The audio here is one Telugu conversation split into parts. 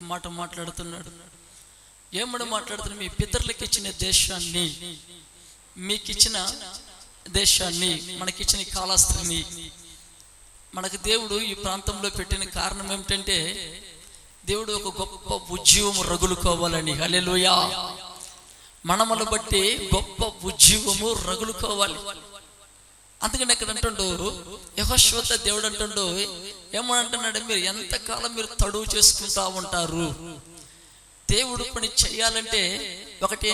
మాట మాట్లాడుతున్నాడు. ఏమని మాట్లాడుతున్నాడు? మీ పితరులకు ఇచ్చిన దేశాన్ని, మీకు ఇచ్చిన దేశాన్ని, మనకిచ్చిన కాళహస్తిని మనకు దేవుడు ఈ ప్రాంతంలో పెట్టిన కారణం ఏమిటంటే, దేవుడు ఒక గొప్ప ఉజ్జీవము రగులుకోవాలని. హల్లెలూయా. మనములు బట్టి గొప్ప ఉజ్జీవము రగులుకోవాలి. అందుకని ఇక్కడ అంటుండు యెహోషువతో దేవుడు అంటుండు, ఏమని అంటున్నాడు? మీరు ఎంతకాలం మీరు తడువు చేసుకుంటా ఉంటారు? దేవుడు పని చేయాలంటే ఒకటి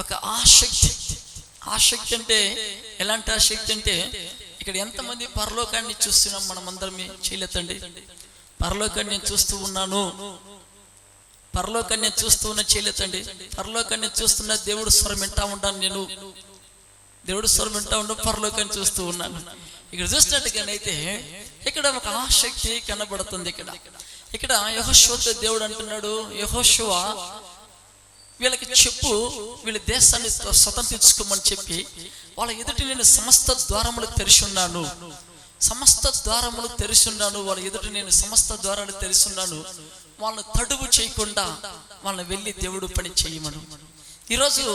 ఒక ఆసక్తి. ఆసక్తి అంటే ఎలాంటి ఆసక్తి అంటే, ఇక్కడ ఎంతమంది పరలోకాన్ని చూస్తున్నాం? మనం అందరం చేయలేదండి. పరలోకాన్ని నేను చూస్తూ ఉన్నాను, పరలోకాన్ని నేను చూస్తూ ఉన్నా చేయలేదండి. పరలోకాన్ని చూస్తున్నా, దేవుడు స్వరం వింటా ఉంటాను, నేను దేవుడు స్వరం వింటా ఉంటాను, పరలోకాన్ని చూస్తూ ఉన్నాను. ఇక్కడ చూసినట్టుగానైతే ఇక్కడ ఒక ఆసక్తి కనబడుతుంది. ఇక్కడ యెహోషువతో దేవుడు అంటున్నాడు, యెహోషువ వీళ్ళకి చెప్పు, వీళ్ళ దేశాన్ని స్వతంత్రించుకోమని చెప్పి వాళ్ళ ఎదుటి నేను సమస్త ద్వారములు తెరిచి ఉన్నాను, సమస్త ద్వారములు తెరిచి ఉన్నాను, వాళ్ళ ఎదుటి నేను సమస్త ద్వారాలు తెరిచి ఉన్నాను. వాళ్ళని తడువు చేయకుండా వాళ్ళని వెళ్ళి దేవుడు పని చేయమను. ఈరోజు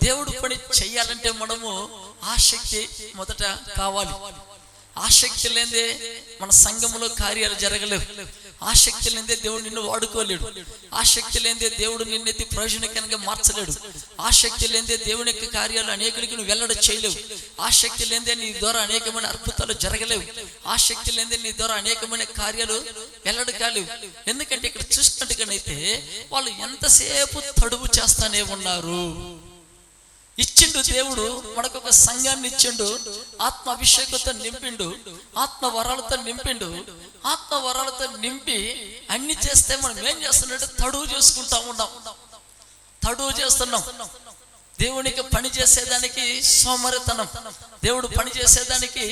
దేవుడు పని చెయ్యాలంటే మనము ఆసక్తి మొదట కావాలి. ఆసక్తి లేదే మన సంఘంలో కార్యాలు జరగలేవు. ఆసక్తి లేదే దేవుడు నిన్ను వాడుకోలేడు. ఆసక్తి లేదే దేవుడు నిన్నెత్తి ప్రయోజనకరంగా మార్చలేడు. ఆసక్తి లేదే దేవుని యొక్క కార్యాలు అనేకులకి నువ్వు వెల్లడి చేయలేవు. ఆసక్తి లేదే నీ ద్వారా అనేకమైన అద్భుతాలు జరగలేవు. ఆసక్తి లేదే నీ ద్వారా అనేకమైన కార్యాలు వెల్లడి కాలేవు. ఎందుకంటే ఇక్కడ చూసినట్టుగానైతే వాళ్ళు ఎంతసేపు తడువు చేస్తానే ఉన్నారు. ఇచ్చిండు దేవుడు మనకు ఒక సంఘాన్ని ఇచ్చిండు, ఆత్మ అభిషేకంతో నింపిండు, ఆత్మ వరాలతో నింపిండు. ఆత్మ వరాలతో నింపి అన్ని చేస్తే మనం ఏం చేస్తున్నట్టు తడువు చేసుకుంటా ఉన్నాం. తడువు చేస్తున్నాం. దేవునికి పని చేసేదానికి సోమరితనం. దేవుడు పని చేసేదానికి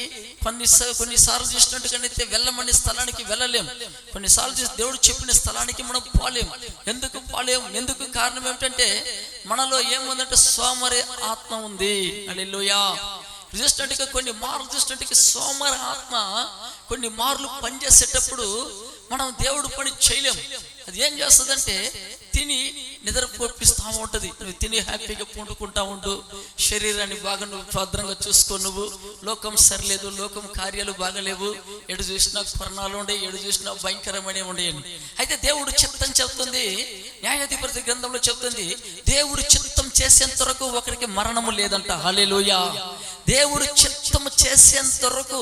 కొన్నిసార్లు చేసినట్టుగానైతే వెళ్ళమని స్థలానికి వెళ్ళలేము. కొన్నిసార్లు చేసి దేవుడు చెప్పిన స్థలానికి మనం పోలేము. ఎందుకు పోలేము? ఎందుకు కారణం ఏమిటంటే మనలో ఏముందంటే సోమరి ఆత్మ ఉంది. హల్లెలూయా. చూసినట్టుగా కొన్ని మార్లు చూసినట్టుగా సోమరి ఆత్మ కొన్ని మార్లు పనిచేసేటప్పుడు మనం దేవుడు పని చేయలేము. అది ఏం చేస్తుందంటే తిని నిద్ర పొప్పిస్తూ ఉంటుంది. నువ్వు తిని హ్యాపీగా పండుకుంటా ఉండు, శరీరాన్ని బాగా నువ్వు భద్రంగా చూసుకో. నువ్వు లోకం సరిలేదు, లోకం కార్యాలు బాగలేవు, ఎడు చూసినా కొరణాలు ఉండే, ఎడు చూసినా భయంకరమైన ఉండేవి. అయితే దేవుడు చిత్తం చెప్తుంది, న్యాయాధిపతి గ్రంథంలో చెప్తుంది, దేవుడు చిత్తం చేసేంత వరకు ఒకరికి మరణము లేదంట. హల్లెలూయా. దేవుడు చిత్తం చేసేంత వరకు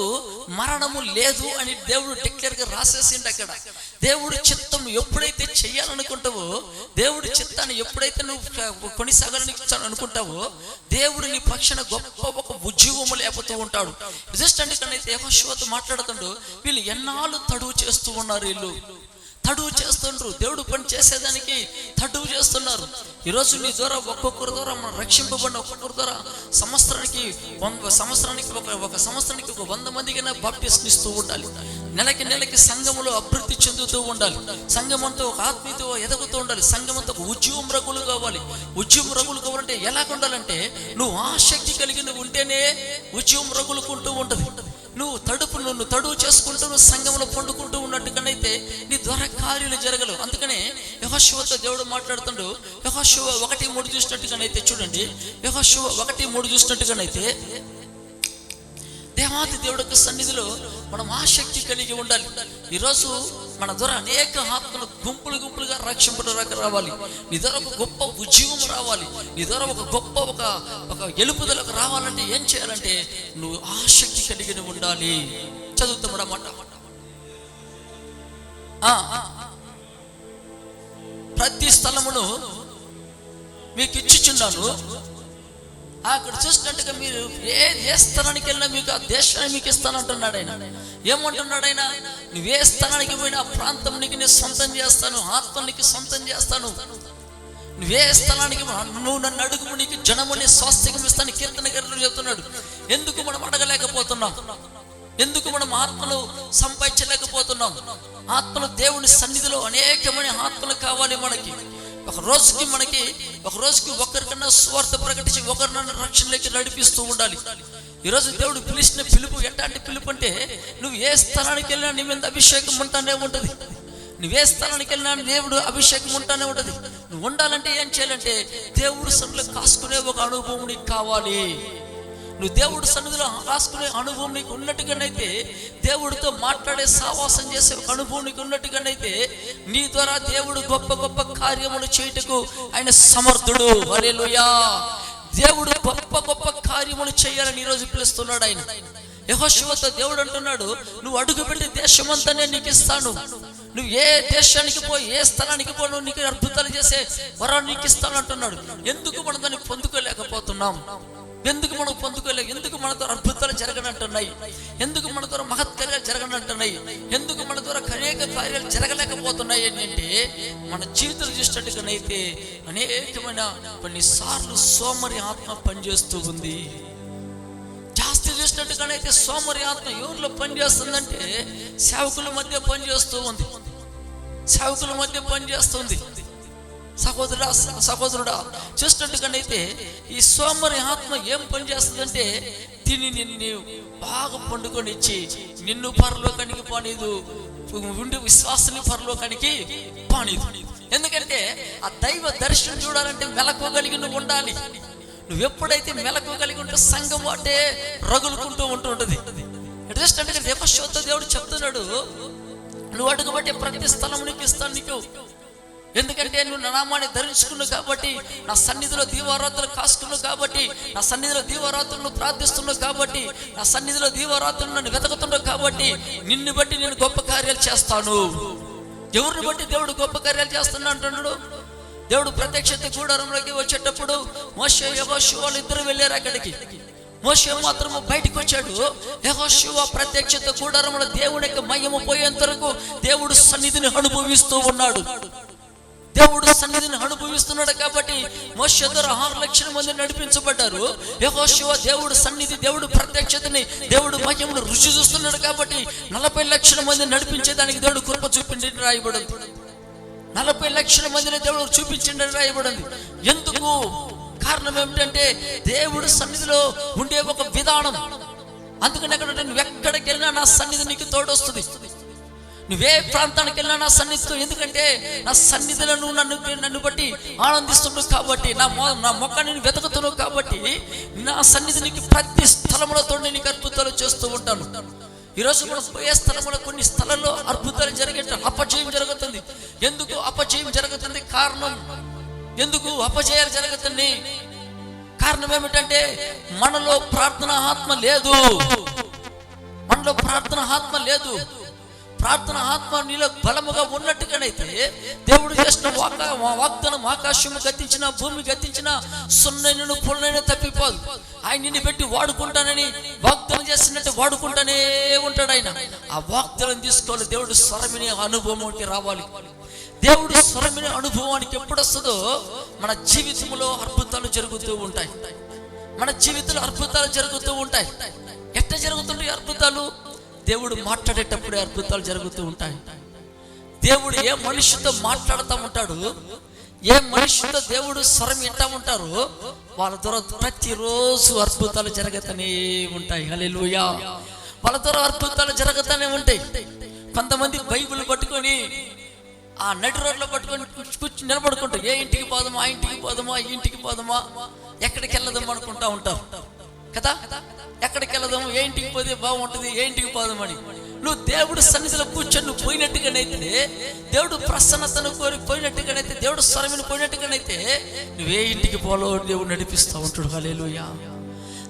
మరణము లేదు అని దేవుడు డిక్లేర్ గా రాసేసిండు. అక్కడ దేవుడు చిత్తం ఎప్పుడైతే చెయ్యాలనుకుంటావో, దేవుడి చిత్తాన్ని ఎప్పుడైతే నువ్వు కొనసాగాలని అనుకుంటావో, దేవుడు నీ పక్షాన గొప్ప ఒక ఉజ్జీవము లేపుతూ ఉంటాడు. రిజిస్టెంట్ యెహోషువతో మాట్లాడుతుండు, వీళ్ళు ఎన్నాళ్ళు తడువు చేస్తూ ఉన్నారు, వీళ్ళు తడువు చేస్తుండ్రు. దేవుడు పని చేసేదానికి తడువు చేస్తున్నారు. ఈరోజు నీ ద్వారా ఒక్కొక్కరి ద్వారా మనం రక్షింపబడిన ఒక్కొక్కరి ద్వారా సంవత్సరానికి ఒక సంవత్సరానికి ఒక 100 మందికైనా బాప్టిజం ఇస్తూ ఉండాలి. నెలకి సంఘములో అభివృద్ధి చెందుతూ ఉండాలి. సంఘమంతా ఒక ఆత్మీయతో ఎదుగుతూ ఉండాలి. సంఘమంతా ఒక ఉద్యమం రగులు కావాలి. ఉద్యమం రగులు కావాలంటే ఎలా ఉండాలంటే, నువ్వు ఆసక్తి కలిగి నువ్వు ఉంటేనే ఉద్యమం రగులుకుంటూ ఉంటుంది. నువ్వు తడువు చేసుకుంటూ నువ్వు సంఘంలో పండుకుంటూ ఉన్నట్టుగానైతే నీ ద్వారా కార్యాలు జరగలేవు. అందుకనే యెహోషువతో దేవుడు మాట్లాడుతుండు. యెహోషువ 1:3 చూసినట్టుగానైతే చూడండి, యెహోషువ 1:3 చూసినట్టుగానైతే దేవాది దేవుడి యొక్క సన్నిధిలో మనం ఆసక్తి కలిగి ఉండాలి. ఈరోజు మన ద్వారా అనేక ఆత్మలు గుంపులుగా రక్షింపడానికి రావాలి. నీ ద్వారా ఒక గొప్ప ఉజ్జీవం రావాలి. నీ ద్వారా ఒక గొప్ప ఒక ఎలుపుదలకు రావాలంటే ఏం చేయాలంటే నువ్వు ఆసక్తి కలిగి ఉండాలి. చదువుతామన్నమాట. ప్రతి స్థలమును మీకు ఇచ్చిచున్నాను. అక్కడ చూసినట్టుగా మీరు ఏ స్థలానికి వెళ్ళినా మీకు ఆ దేశాన్ని మీకు ఇస్తానంటున్నాడు ఆయన. ఏమంటున్నాడు ఆయన? నువ్వే స్థలానికి పోయినా ఆ ప్రాంతం నీకు నేను సొంతం చేస్తాను, ఆత్మనికి సొంతం చేస్తాను. నువ్వే స్థలానికి నువ్వు నన్ను అడుగు, నీకు జనముని స్వాస్థ్యం ఇస్తాను. కీర్తనకారులు చెప్తున్నాడు. ఎందుకు మనం అడగలేకపోతున్నాం? ఎందుకు మనం ఆత్మలు సంపాదించలేకపోతున్నాం? ఆత్మలు దేవుని సన్నిధిలో అనేకమైన ఆత్మలు కావాలి మనకి. ఒక రోజుకి ఒకరికన్నా స్వార్థ ప్రకటించి ఒకరినన్నా రక్షణలోకి నడిపిస్తూ ఉండాలి. ఈరోజు దేవుడు పిలిచిన పిలుపు ఎట్లాంటి పిలుపు అంటే, నువ్వు ఏ స్థలానికి వెళ్ళినా నీ మీద అభిషేకం ఉంటానే ఉంటుంది. నువ్వే స్థలానికి వెళ్ళినా దేవుడు అభిషేకం ఉంటానే ఉంటుంది. నువ్వు ఉండాలంటే ఏం చేయాలంటే దేవుడు సన్నిధిలో కాసుకునే ఒక అనుభవం నీకు కావాలి. నువ్వు దేవుడు సన్నిధిలో కాసుకునే అనుభవం నీకు ఉన్నట్టుగానైతే, దేవుడితో మాట్లాడే సావాసం చేసే ఒక అనుభవం నీకు ఉన్నట్టుగానైతే, నీ ద్వారా దేవుడు గొప్ప గొప్ప కార్యములు చేయుటకు ఆయన సమర్థుడు. హల్లెలూయా. దేవుడు గొప్ప గొప్ప కార్యములు చేయాలని ఈరోజు పిలుస్తున్నాడు ఆయన. యెహోషువతో దేవుడు అంటున్నాడు, నువ్వు అడుగుపెట్టి దేశమంతా నేను నీకు ఇస్తాను. నువ్వు ఏ దేశానికి పోయి ఏ స్థలానికి పో, నువ్వు నీకు అద్భుతాలు చేసే వరాన్ని నీకు ఇస్తాను అంటున్నాడు. ఎందుకు మనం దాన్ని పొందుకోలేకపోతున్నాం? ఎందుకు మనం పొందుకోలేక, ఎందుకు మన ద్వారా అద్భుతాలు జరగనంటున్నాయి? ఎందుకు మన ద్వారా మహత్కార్యాలు జరగనంటున్నాయి? ఎందుకు మన ద్వారా అనేక కార్యాలు జరగలేకపోతున్నాయి అంటే, మన జీవితాలు చూసినట్టుగానైతే అనేకమైన కొన్నిసార్లు సోమరి ఆత్మ పనిచేస్తూ ఉంది. జాస్తి చూసినట్టుగానైతే సోమరి ఆత్మ ఎవరిలో పనిచేస్తుందంటే సేవకుల మధ్య పనిచేస్తూ ఉంది. సేవకుల మధ్య పనిచేస్తుంది. సహోదరుడా చూసినట్టుగానైతే ఈ సోమరి ఆత్మ ఏం పని చేస్తుందంటే, తిని నిన్ను బాగా పండుకొని ఇచ్చి నిన్ను పరలోకానికి పానీదు, ఉండి విశ్వాసాన్ని పరలోకానికి పానీదు. ఎందుకంటే ఆ దైవ దర్శనం చూడాలంటే మెలకువగలిగి నువ్వు ఉండాలి. నువ్వు ఎప్పుడైతే మెలకువగలిగి ఉంటే సంఘం వాటే రగులుకుంటూ ఉంటుంటది. అంటే యెహోషువతో దేవుడు చెప్తున్నాడు, నువ్వు అడుగుబట్టే ప్రతి స్థలం నీకు ఇస్తాను నీకు. ఎందుకంటే నువ్వు నా నామాన్ని ధరించుకున్నావు కాబట్టి, నా సన్నిధిలో దీవారాత్రులు కాసుకున్నావు కాబట్టి, నా సన్నిధిలో దీవారాత్రులను ప్రార్థిస్తున్నావు కాబట్టి, నా సన్నిధిలో దీవారాత్రులు నన్ను వెతకుతున్నావు కాబట్టి, నిన్ను బట్టి నేను గొప్ప కార్యాలు చేస్తాను. ఎవరిని బట్టి దేవుడు గొప్ప కార్యాలు చేస్తున్నా అంటున్నాడు? దేవుడు ప్రత్యక్షత కూడారంలోకి వచ్చేటప్పుడు మోషే యెహోషువ వాళ్ళు ఇద్దరు వెళ్ళారు అక్కడికి. మోషే మాత్రము బయటకు వచ్చాడు. యెహోషువ ప్రత్యక్షత కూడారంలో దేవుని యొక్క మహిమ పోయేంత వరకు దేవుడు సన్నిధిని అనుభవిస్తూ ఉన్నాడు. దేవుడు సన్నిధిని అనుభవిస్తున్నాడు కాబట్టి మోషే ద్వారా 6 లక్షల మంది నడిపించబడ్డారు. యెహోషువ దేవుడు సన్నిధి, దేవుడు ప్రత్యక్షతని, దేవుడు మహిమను రుచి చూస్తున్నాడు కాబట్టి 40 లక్షల మంది నడిపించేదానికి దేవుడు కృప చూపించండి రాయబడింది. 40 లక్షల మందిని దేవుడు చూపించండి రాయబడింది. ఎందుకు? కారణం ఏమిటంటే దేవుడు సన్నిధిలో ఉండే ఒక విధానం. అందుకని అక్కడ నువ్వు ఎక్కడికి వెళ్ళినా నా సన్నిధి నీకు తోడొస్తుంది. నువ్వే ప్రాంతానికి వెళ్ళినా నా సన్నిధితో, ఎందుకంటే నా సన్నిధిలో నువ్వు నన్ను బట్టి ఆనందిస్తున్నావు కాబట్టి, నా మొక్క నేను వెతుకుతున్నావు కాబట్టి, నా సన్నిధి నీకు ప్రతి స్థలంలో నీకు అద్భుతాలు చేస్తూ ఉంటాను. ఈరోజు మనం పోయే స్థలంలో కొన్ని స్థలంలో అద్భుతాలు జరిగేట అపజయం జరుగుతుంది. ఎందుకు అపజయం జరుగుతుంది? కారణం ఎందుకు అపజయాలు జరుగుతుంది? కారణం ఏమిటంటే మనలో ప్రార్థన ఆత్మ లేదు. మనలో ప్రార్థన ఆత్మ లేదు. ప్రార్థన ఆత్మ నీలో బలముగా ఉన్నట్టుగానైతే దేవుడు చేసిన వాగ్దానం ఆకాశము గతించిన, భూమి గతించిన, సున్నైనను పుల్లైన తప్పిపోదు. ఆయన నిన్ను పెట్టి వాడుకుంటానని వాగ్దానం చేసినట్టు వాడుకుంటానే ఉంటాడు ఆయన. ఆ వాగ్దానం తీసుకోవాలి. దేవుడు స్వరమిని అనుభవంకి రావాలి. దేవుడు స్వరమిని అనుభవానికి ఎప్పుడు వస్తుందో మన జీవితంలో అద్భుతాలు జరుగుతూ ఉంటాయి. మన జీవితంలో అద్భుతాలు జరుగుతూ ఉంటాయి. ఎట్లా జరుగుతుంటాయి అద్భుతాలు? దేవుడు మాట్లాడేటప్పుడే అద్భుతాలు జరుగుతూ ఉంటాయి. దేవుడు ఏ మనిషితో మాట్లాడుతూ ఉంటాడు, ఏ మనిషితో దేవుడు స్వరం వింటా ఉంటారు, వాళ్ళ ద్వారా ప్రతిరోజు అద్భుతాలు జరుగుతూనే ఉంటాయి. హల్లెలూయా. వాళ్ళ ద్వారా అద్భుతాలు జరుగుతూనే ఉంటాయి. కొంతమంది బైబిల్ పట్టుకొని ఆ నడి రోడ్లో పట్టుకొని కూర్చుని నిలబడుకుంటారు. ఏ ఇంటికి పోదామా, ఆ ఇంటికి పోదామా, ఈ ఇంటికి పోదామా, ఎక్కడికి వెళ్ళదాం అనుకుంటా ఉంటారు కదా. ఎక్కడికి వెళ్దాము, ఏ ఇంటికి పోతే బాగుంటుంది, ఏ ఇంటికి పోదామని. నువ్వు దేవుడు సన్నిధిలో కూర్చొని నువ్వు పోయినట్టుగానైతే, దేవుడు ప్రసన్నతను కోరి పోయినట్టుగానైతే, దేవుడు స్వరమిని పోయినట్టుగానైతే, నువ్వే ఇంటికి పోవాలో దేవుడు నడిపిస్తూ ఉంటాడు. హల్లెలూయా.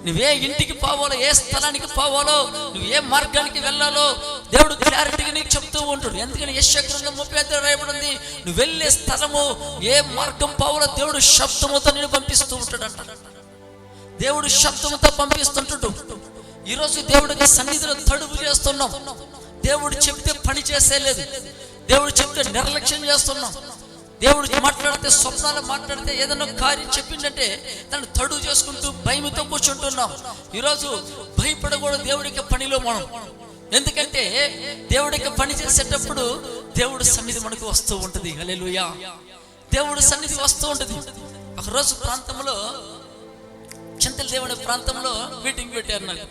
నువ్వే ఇంటికి పోవాలో, ఏ స్థలానికి పోవాలో, నువ్వు ఏ మార్గానికి వెళ్ళాలో దేవుడు క్లారిటీగా నీకు చెప్తూ ఉంటాడు. ఎందుకని యెషయా గ్రంథం 35 రాయబడింది, నువ్వు వెళ్ళే స్థలము, ఏ మార్గం పోవాలో దేవుడు శబ్దముతో నేను పంపిస్తూ ఉంటాడు అంట. దేవుడు శబ్దంతో పంపిస్తుంటాడు. ఈరోజు దేవుడికి సన్నిధిలో తడుపు చేస్తున్నాం. దేవుడు చెప్తే పని చేసేలేదు. దేవుడు చెప్తే నిర్లక్ష్యం చేస్తున్నాం. దేవుడు మాట్లాడితే, స్వప్నాలు మాట్లాడితే, ఏదైనా కార్యం చెప్పిందంటే దాన్ని తడువు చేసుకుంటూ భయంతో కూర్చుంటున్నాం. ఈరోజు భయపడకూడదు దేవుడికి పనిలో మనం. ఎందుకంటే దేవుడికి పని చేసేటప్పుడు దేవుడు సన్నిధి మనకు వస్తూ ఉంటుంది. హల్లెలూయా. దేవుడు సన్నిధి వస్తూ ఉంటుంది. ఒకరోజు ప్రాంతంలో, చింతల దేవుడి ప్రాంతంలో మీటింగ్ పెట్టారు. నాకు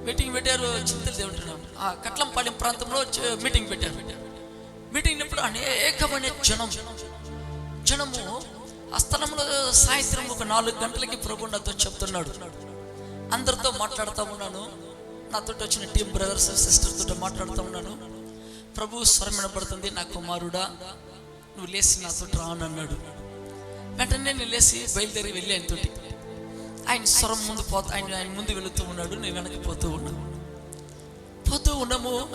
మీటింగ్ పెట్టారు. చింతల దేవుడు ఆ కట్లంపాలెం ప్రాంతంలో మీటింగ్ పెట్టారు. మీటింగ్ అప్పుడు అనేకమైన జనము ఆ స్థలంలో సాయంత్రం ఒక 4 గంటలకి ప్రభు నాతో చెప్తున్నాడు. అందరితో మాట్లాడుతూ ఉన్నాను. నాతో వచ్చిన టీం బ్రదర్స్ సిస్టర్ తోటి మాట్లాడుతూ ఉన్నాను. ప్రభు స్వరం వినపడుతుంది, నా కుమారుడా నువ్వు లేచి నాతో రాను అన్నాడు. వెంటనే నేను లేచి బయలుదేరి వెళ్ళి ఆయనతోటి, ఆయన స్వరం ముందు ఆయన ముందు వెళుతూ ఉన్నాడు, నేను వెనక్కి పోతూ ఉన్నాము.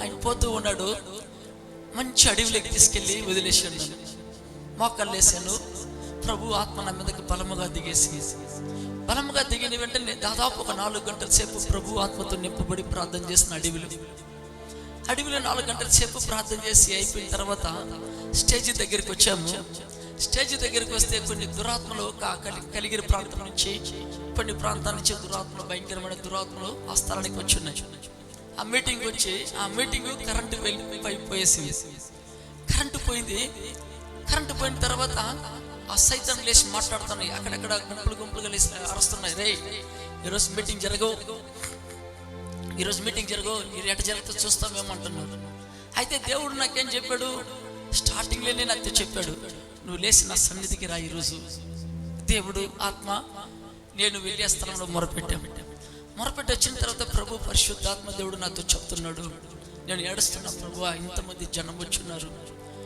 ఆయన పోతూ ఉన్నాడు. మంచి అడవిలోకి తీసుకెళ్ళి వదిలేసి ఉన్నాను. మోకాళ్ళు వేసాను. ప్రభు ఆత్మ నా మీదకి బలముగా దిగిన వెంటనే దాదాపు ఒక 4 గంటల సేపు ప్రభు ఆత్మతో నింపబడి ప్రార్థన చేసిన అడవిలో 4 గంటల సేపు ప్రార్థన చేసి అయిపోయిన తర్వాత స్టేజ్ దగ్గరికి వచ్చాము. స్టేజ్ దగ్గరికి వస్తే కొన్ని దురాత్మలు కలిగిన ప్రాంతం నుంచి కొన్ని ప్రాంతాల నుంచి భయంకరమైన దురాత్మలు ఆ స్థలానికి వచ్చి ఉన్నాయి. ఆ మీటింగ్ కరెంటు పోయేసి కరెంటు పోయిన తర్వాత ఆ సైతం లేచి మాట్లాడుతున్నాయి. అక్కడక్కడ గుంపులుగా లేచి అరుస్తున్నాయి, రే ఈరోజు మీటింగ్ జరగవు, మీరు ఎట జరుగుతుందో చూస్తామేమంటున్నారు. అయితే దేవుడు నాకేం చెప్పాడు, స్టార్టింగ్లోనే నాతో చెప్పాడు, నువ్వు లేచి నా సన్నిధికి రా. ఈరోజు దేవుడు ఆత్మ నేను వెళ్ళే స్థలంలో మొరపెట్టి వచ్చిన తర్వాత ప్రభు పరిశుద్ధాత్మ దేవుడు నాతో చెప్తున్నాడు, నేను ఏడుస్తున్నా ప్రభు, ఇంతమంది జనం వచ్చున్నారు,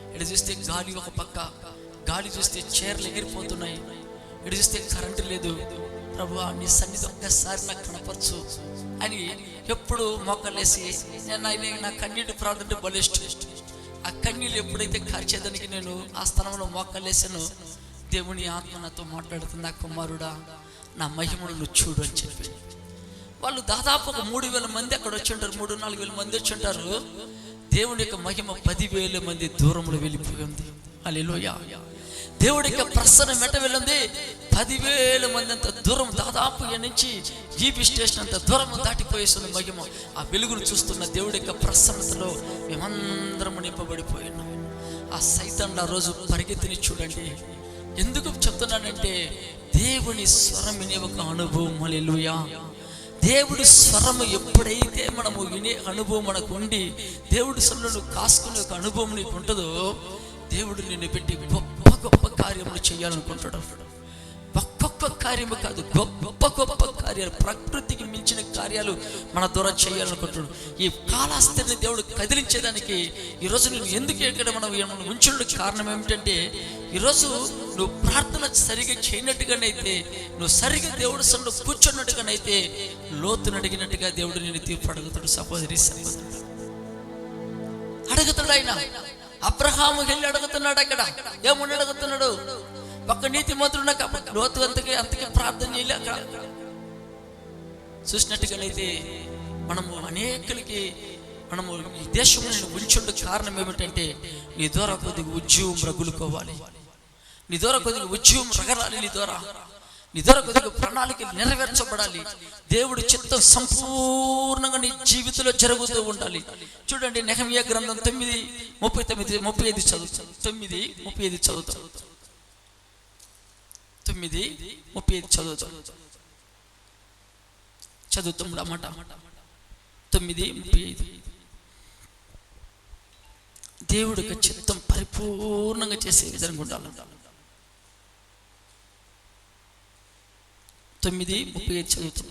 ఇక్కడ చూస్తే గాలి ఒక పక్క, గాలి చూస్తే చీరలు ఎగిరిపోతున్నాయి, ఇక్కడ చూస్తే కరెంటు లేదు, ప్రభు నీ సన్నిధి ఒక్కసారి నాకు కనపరచు అని ఎప్పుడు మోకలేసి నా కన్నీటి ప్రార్థన బలిష్ట. ఆ కన్నీళ్ళు ఎప్పుడైతే కార్చేదానికి నేను ఆ స్థలంలో మోకలేసానో దేవుని ఆత్మ నాతో మాట్లాడుతుంది, నా కుమారుడా నా మహిమను నువ్వు చూడు అని చెప్పి. వాళ్ళు దాదాపు ఒక 3,000 మంది అక్కడ వచ్చి ఉంటారు, 3,000-4,000 మంది వచ్చి ఉంటారు. దేవుని యొక్క మహిమ 10,000 మంది దూరంలో వెళ్ళిపోయింది. హల్లెలూయా. దేవుడి యొక్క ప్రసన్నం మెట వెళ్ళింది 10,000 మంది అంత దూరం, దాదాపు నుంచి జీపీ స్టేషన్ అంత దూరం దాటిపోయేస్తుంది మహిమ. ఆ వెలుగును చూస్తున్న దేవుడి యొక్క ప్రసన్నతలో మేమందరం నింపబడిపోయినాం. ఆ సైతాను ఆ రోజు పరిగెత్తిని చూడండి. ఎందుకు చెప్తున్నానంటే దేవుని స్వరం వినే ఒక అనుభవం. హల్లెలూయా. దేవుడి స్వరము ఎప్పుడైతే మనము వినే అనుభవం మనకు ఉండి దేవుడి స్వరంలో కాసుకునే ఒక అనుభవం నీకు ఉంటుందో దేవుడు నిన్ను పెట్టి గొప్ప కార్యములు చేయాలనుకుంటాడు. ఒక్కొక్క కార్యము కాదు, గొప్ప కార్యాలు, ప్రకృతికి మించిన కార్యాలు మన ద్వారా చేయాలనుకుంటాడు. ఈ కాలాస్తిని దేవుడు కదిలించేదానికి ఈరోజు నేను ఎందుకు ఇక్కడ మనం ఉంచడానికి కారణం ఏమిటంటే, ఈరోజు నువ్వు ప్రార్థన సరిగా చేయనట్టుగానైతే, నువ్వు సరిగా దేవుడు సన్నిధిలో కూర్చున్నట్టుగానైతే లోతును అడిగినట్టుగా దేవుడు నేను తీర్పు అడుగుతాడు. సహోదరి అడుగుతాడు. ఆయన అబ్రహాము వెళ్ళి అడుగుతున్నాడు. అక్కడ ఏమని అడుగుతున్నాడు? ఒక్క నీతి మంత్రుడు లోతు అంతకే ప్రార్థన చేయలే. అక్కడ చూసినట్టుగానైతే మనము అనేకులకి మనము ఈ దేశంలో నేను ఉంచుండే కారణం ఏమిటంటే, నీ ద్వారా కొద్దిగా ఉద్యోగం రగులుకోవాలి, నీ ద్వారా కొద్దిగా ఉద్యోగం రగరాలి, నీ ద్వారా కొద్దిగా ప్రణాళిక నెరవేర్చబడాలి, దేవుడి చిత్తం సంపూర్ణంగా నీ జీవితంలో జరుగుతూ ఉండాలి. చూడండి, నెహెమ్యా గ్రంథం 9:35 చదువుతాం. 9:35 చదువుతాం. 9:35 చదువుతాం అన్నమాట. 9:35 దేవుడి యొక్క చిత్తం పరిపూర్ణంగా చేసే విధంగా ఉండాలి. 9:35 చదువుతాం.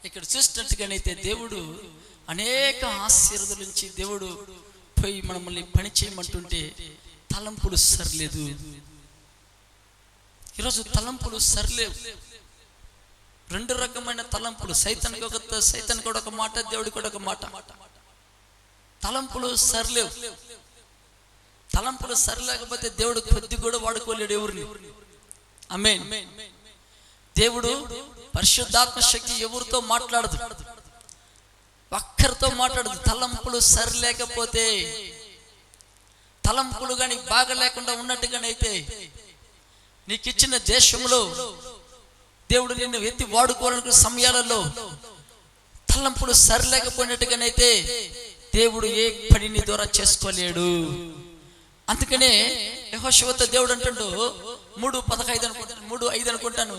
ఇక్కడ చూసినట్టుగానైతే దేవుడు అనేక ఆశీర్వాదాల నుంచి దేవుడు పోయి మనల్ని పని చేయమంటుంటే తలంపులు సరిలేదు. ఈరోజు తలంపులు సరిలేవు. 2 రకమైన తలంపులు. సైతాన్ కూడా ఒక మాట, దేవుడు కూడా ఒక మాట. తలంపులు సరిలేవు. తలంపులు సరిలేకపోతే దేవుడు కొద్ది కూడా వాడుకోలేడు ఎవరిని. ఆమేన్. దేవుడు పరిశుద్ధాత్మ శక్తి ఎవరితో మాట్లాడదు, ఒక్కరితో మాట్లాడదు. తలంపులు సరిలేకపోతే, తలంపులు కానీ బాగా లేకుండా ఉన్నట్టుగానైతే, నీకు ఇచ్చిన దేశంలో దేవుడు నిన్ను ఎత్తి వాడుకోవాలనుకున్న సమయాలలో తలంపులు సరిలేకపోయినట్టుగానైతే దేవుడు ఏ పని నీ ద్వారా చేసుకోలేడు. అందుకనే యెహోషువతో దేవుడు అంటుండు 3:15 అనుకుంటాను, 3:5 అనుకుంటాను,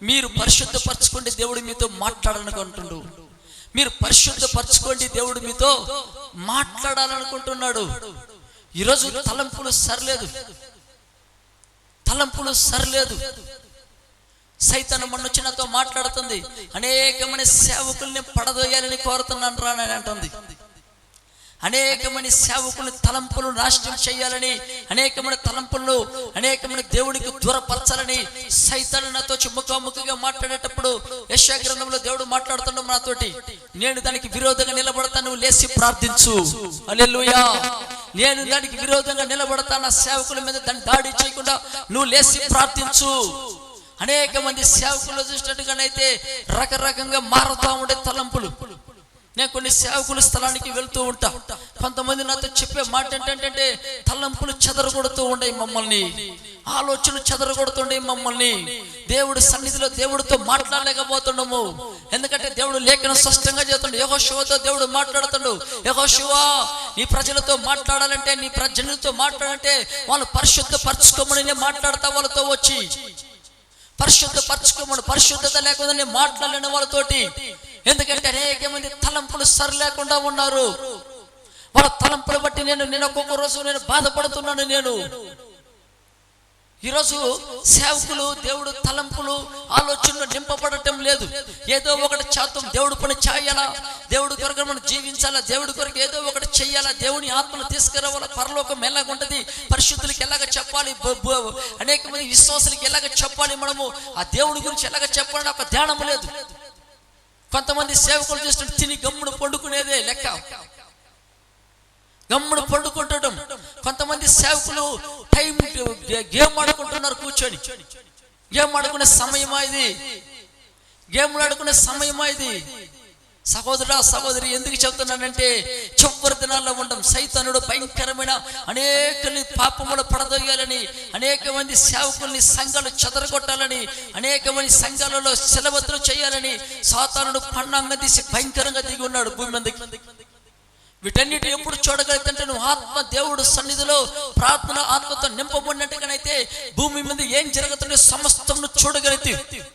మీరు పరిశుద్ధపరచుకోండి దేవుడు మీతో మాట్లాడాలనుకుంటుండు. మీరు పరిశుద్ధపరచుకోండి దేవుడు మీతో మాట్లాడాలనుకుంటున్నాడు. ఈరోజు తలంపులు సరిలేదు, తలంపులు సరిలేదు. సైతాను మొన్నొచ్చి నాతో మాట్లాడుతుంది, అనేకమైన సేవకుల్ని పడదోయాలని కోరుతున్నాను రా అని అంటుంది. అనేకమైన సేవకుల్ని తలంపులు నాశనం చేయాలని, అనేకమైన తలంపులను అనేకమైన దేవుడికి దూరపరచాలని సైతాను నాతో ముఖాముఖిగా మాట్లాడేటప్పుడు యెషయా గ్రంథంలో దేవుడు మాట్లాడుతున్నాడు నాతోటి. నేను దానికి విరోధంగా నిలబడతాను, నువ్వు లేచి ప్రార్థించు. హల్లెలూయా. నేను దానికి విరోధంగా నిలబడతా, నా సేవకుల మీద దాన్ని దాడి చేయకుండా నువ్వు లేచి ప్రార్థించు. అనేక మంది సేవకులు చూసినట్టుగానైతే రకరకంగా మారుతూ ఉండే తలంపులు. నేను కొన్ని సేవకుల స్థలానికి వెళ్తూ ఉంటా, కొంతమంది నాతో చెప్పే మాట ఏంటంటే తలంపులు చెదరగొడుతూ ఉండే మమ్మల్ని, ఆలోచనలు చెదరగొడుతుండే మమ్మల్ని. దేవుడి సన్నిధిలో దేవుడితో మాట్లాడలేకపోతున్నాము. ఎందుకంటే దేవుడు లేఖనం స్పష్టంగా చెప్తుండు, యెహోషువతో దేవుడు మాట్లాడుతుండు, యెహోషువా నీ ప్రజలతో మాట్లాడాలంటే, నీ ప్రజలతో మాట్లాడాలంటే వాళ్ళు పరిశుద్ధపరచుకోమని నేను మాట్లాడతా వాళ్ళతో వచ్చి. పరిశుద్ధపరచుకోమని, పరిశుద్ధత లేకుండా నేను మాట్లాడలేని వాళ్ళతోటి. ఎందుకంటే అనేక మంది తలంపులు సరి లేకుండా ఉన్నారు. వాళ్ళ తలంపులు బట్టి నేను ఒక్కొక్క రోజు నేను బాధపడుతున్నాను. నేను ఈరోజు సేవకులు దేవుడు తలంపులు ఆలోచనలు నింపబడటం లేదు. ఏదో ఒకటి చేద్దాం, దేవుడు పని చేయాలా, దేవుడి కొరకు మనం జీవించాలా, దేవుడి కొరకు ఏదో ఒకటి చెయ్యాలా, దేవుని ఆత్మను తీసుకురావాలా, పరలోకం ఎలాగుంటది, పరిశుద్ధులకి ఎలాగ చెప్పాలి, అనేక మంది విశ్వాసులకి ఎలాగ చెప్పాలి, మనము ఆ దేవుడి గురించి ఎలాగ చెప్పాలని ఒక ధ్యానం లేదు. కొంతమంది సేవకులు చూస్తుంటే తిని గమ్మును పండుకునేదే లెక్క, గమ్మును పండుకుంటడం. కొంతమంది సేవకులు టైం గేమ్ ఆడుకుంటున్నారు కూర్చొని. గేమ్ ఆడుకునే సమయమా ఇది? గేమ్లు ఆడుకునే సమయమా ఇది? సహోదరా సహోదరి, ఎందుకు చెబుతున్నానంటే చివరి దినాల్లో ఉండడం. సైతానుడు భయంకరమైన అనేకల్ని పాపములు పడదోయాలని, అనేక మంది సేవకుల్ని సంఘాలు చెదరగొట్టాలని, అనేక మంది సంఘాలలో సెలవత్తులు చేయాలని సాతానుడు పన్నాంగం తీసి భయంకరంగా దిగి ఉన్నాడు భూమి మీదకి. వీటన్నిటి ఎప్పుడు చూడగలుగుతుంటే నువ్వు ఆత్మ దేవుడు సన్నిధిలో ప్రార్థన ఆత్మతో నింపబడినట్టుగానైతే భూమి మీద ఏం జరుగుతుందో సమస్తం చూడగలుగుతావు.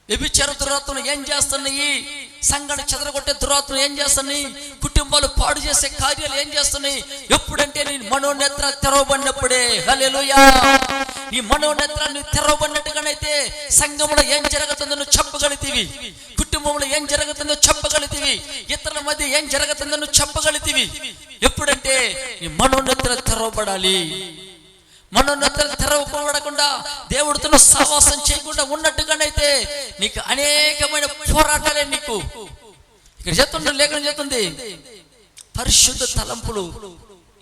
వ్యభిచార దురాత్మలు ఏం చేస్తున్నాయి, సంఘాన్ని చెదరగొట్టే దురాత్మలు ఏం చేస్తున్నాయి, కుటుంబాలు పాడు చేసే కార్యాలు ఏం చేస్తున్నాయి. ఎప్పుడంటే నీ మనోనేత్ర తెరవబడినప్పుడే. హల్లెలూయా. నీ మనోనేత్రాన్ని తెరవబడినట్టుగానైతే సంఘంలో ఏం జరుగుతుందో నువ్వు చెప్పగలుగుతీవి, కుటుంబంలో ఏం జరుగుతుందో చెప్పగలుగుతీవి, ఇతరుల మధ్య ఏం జరుగుతుందో నువ్వు చెప్పగలుగుతీవి. ఎప్పుడంటే నీ మనోనేత్ర తెరవబడాలి. మనోనేత్ర తెరవబడకుండా దేవుడితో సహవాసం చేయకుండా ఉన్నట్టుగానైతే నీకు అనేకమైన పోరాటాలే. నీకు ఇక్కడ చెప్తుండే లేఖనం చెప్తుంది, పరిశుద్ధ తలంపులు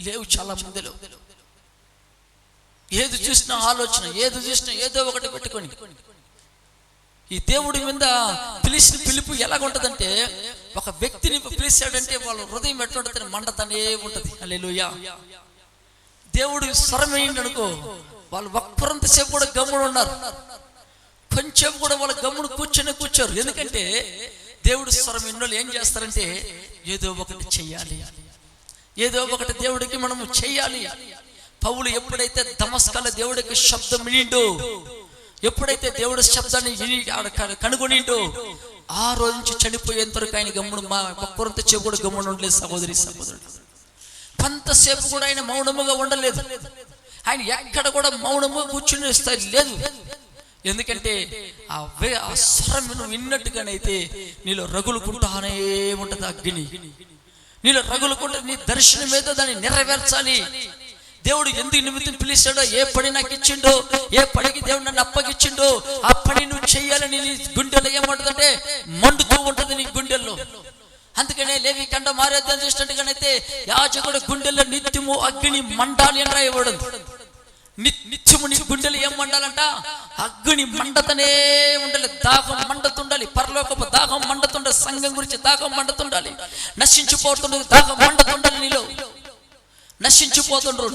లేవు చాలా మందిలో. ఏది చూసినా ఆలోచన, ఏది చూసినా ఏదో ఒకటి పెట్టుకొని. ఈ దేవుడి మీద పిలిచిన పిలుపు ఎలాగుంటదంటే, ఒక వ్యక్తిని పిలిచాడంటే వాళ్ళ హృదయం ఎట్లుంటుంది, మండతనే ఉంటది. హల్లెలూయా. దేవుడు స్వరం వేయండి అనుకో, వాళ్ళు ఒక్కరంతసేపు కూడా గమ్ముడు ఉన్నారు, కొంచెం కూడా వాళ్ళ గమ్ముడు కూర్చోరు. ఎందుకంటే దేవుడు స్వరం ఎన్నోళ్ళు ఏం చేస్తారంటే ఏదో ఒకటి చెయ్యాలి, ఏదో ఒకటి దేవుడికి మనము చెయ్యాలి. పౌలు ఎప్పుడైతే దమస్కల దేవుడికి శబ్దం వినిండో, ఎప్పుడైతే దేవుడి శబ్దాన్ని కనుగొనిండో, ఆ రోజు నుంచి చనిపోయేంత వరకు ఆయన గమ్ముడు, మా ఒక్కరంతసేపు కూడా గమ్ముడు ఉండలేదు. సహోదరి సహోదరుడు, కొంతసేపు కూడా ఆయన మౌనముగా ఉండలేదు. ఆయన ఎక్కడ కూడా మౌనముగా కూర్చుని లేదు. ఎందుకంటే ఆ స్వరం విన్నట్టుగానైతే నీలో రగులుకుంటానే ఉంటది అగ్ని. నీలో రగులుకుంటే నీ దర్శనం ఏదో దాన్ని నెరవేర్చాలి. దేవుడు ఎందుకు నిమిత్తం పిలిచాడో, ఏ పని నాకు ఇచ్చిండో, ఏ పనికి దేవుడు నన్ను అప్పగిచ్చిండో ఆ పని నువ్వు చెయ్యాలని నీ గుండెల్లో ఏమంటుందంటే మండుతూ ఉంటది నీ గుండెల్లో. అందుకనే లేవి కండ మారేద్దాం చూసినట్టుగానైతే యాజకుడు గుండెల్లో నిత్యము అగ్ని మండాలి అని రాయబడింది. నిత్యము నీ గుండెలు ఏం మండాలంట? అగ్ని మండతనే ఉండాలి, దాహం మండుతుండాలి, పరలోకపు దాహం మండుతుండాలి, సంఘం గురించి దాహం మండుతుండాలి, నశించిపోతుండదు దాహం మండుతుండాలి నీలో.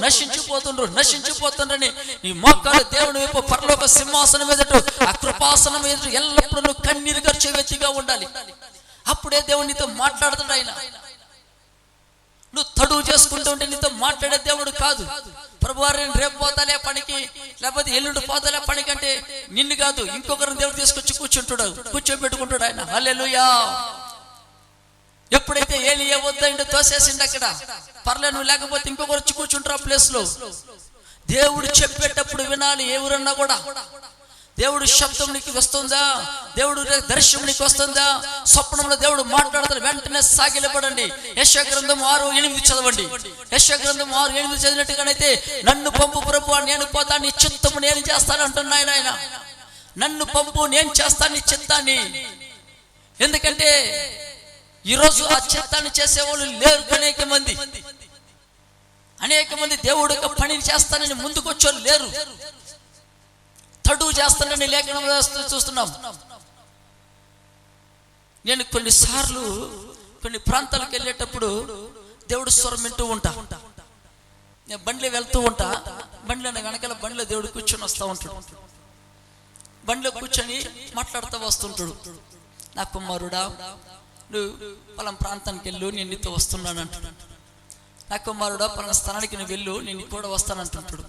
నశించిపోతుండ్రని నీ మోకాలు దేవుని వైపు పరలోక సింహాసనం ఎదుట, ఆ కృపాసనం ఎదుట ఎల్లప్పుడూ నువ్వు కన్నీరు గర్చే వ్యక్తిగా ఉండాలి. అప్పుడే దేవుడు నీతో మాట్లాడుతాడు. ఆయన నువ్వు తడువు చేసుకుంటూ ఉంటే నీతో మాట్లాడే దేవుడు కాదు. ప్రభువారు నేను రేపు పోతాలే పనికి, లేకపోతే ఎల్లుండి పోతాలే పనికి అంటే నిన్ను కాదు, ఇంకొకరిని దేవుడు తీసుకొచ్చి కూర్చోబెట్టుకుంటాడు ఆయన. హల్లెలూయా. ఎప్పుడైతే ఏలియా వద్దండి తోసేసిండు అక్కడ, పర్లే నువ్వు లేకపోతే ఇంకొకరు వచ్చి కూర్చుంటారు ఆ ప్లేస్ లో. దేవుడు చెప్పేటప్పుడు వినాలి. ఎవరన్నా కూడా దేవుడు శబ్దం నీకు వస్తుందా, దేవుడు దర్శనం నీకు వస్తుందా, స్వప్నంలో దేవుడు మాట్లాడతాడు, వెంటనే సాగిలపడండి. యెషయా గ్రంథం 6:8 చదవండి. యెషయా గ్రంథం 6:8 చదివినట్టుగానైతే, నన్ను పంపు ప్రభువా నేను పోతా, నీ చిత్తము నేను చేస్తాను అంటున్నాయన ఆయన. నన్ను పంపు, నేను చేస్తాను నీ చిత్తాన్ని. ఎందుకంటే ఈరోజు ఆ చిత్తాన్ని చేసేవాళ్ళు లేరు. అనేక మంది దేవుడు యొక్క పనిని చేస్తానని ముందుకు వచ్చేవాళ్ళు లేరు. తడువు చేస్తానని లేఖనంలో చూస్తున్నాం. నేను కొన్నిసార్లు కొన్ని ప్రాంతాలకు వెళ్ళేటప్పుడు దేవుడు స్వరం వింటూ ఉంటా. నేను బండిలో వెళ్తూ ఉంటా, బండిలో వెనకాల బండిలో దేవుడు కూర్చొని వస్తూ ఉంటాడు. బండిలో కూర్చొని మాట్లాడుతూ వస్తుంటాడు. నా కుమారుడా నువ్వు పలానా ప్రాంతానికి వెళ్ళు, నేను నీతో వస్తున్నాను అంటున్నాడు. నా కుమారుడా పలానా స్థానానికి నువ్వు వెళ్ళు, నేను కూడా వస్తానంటుంటాడు.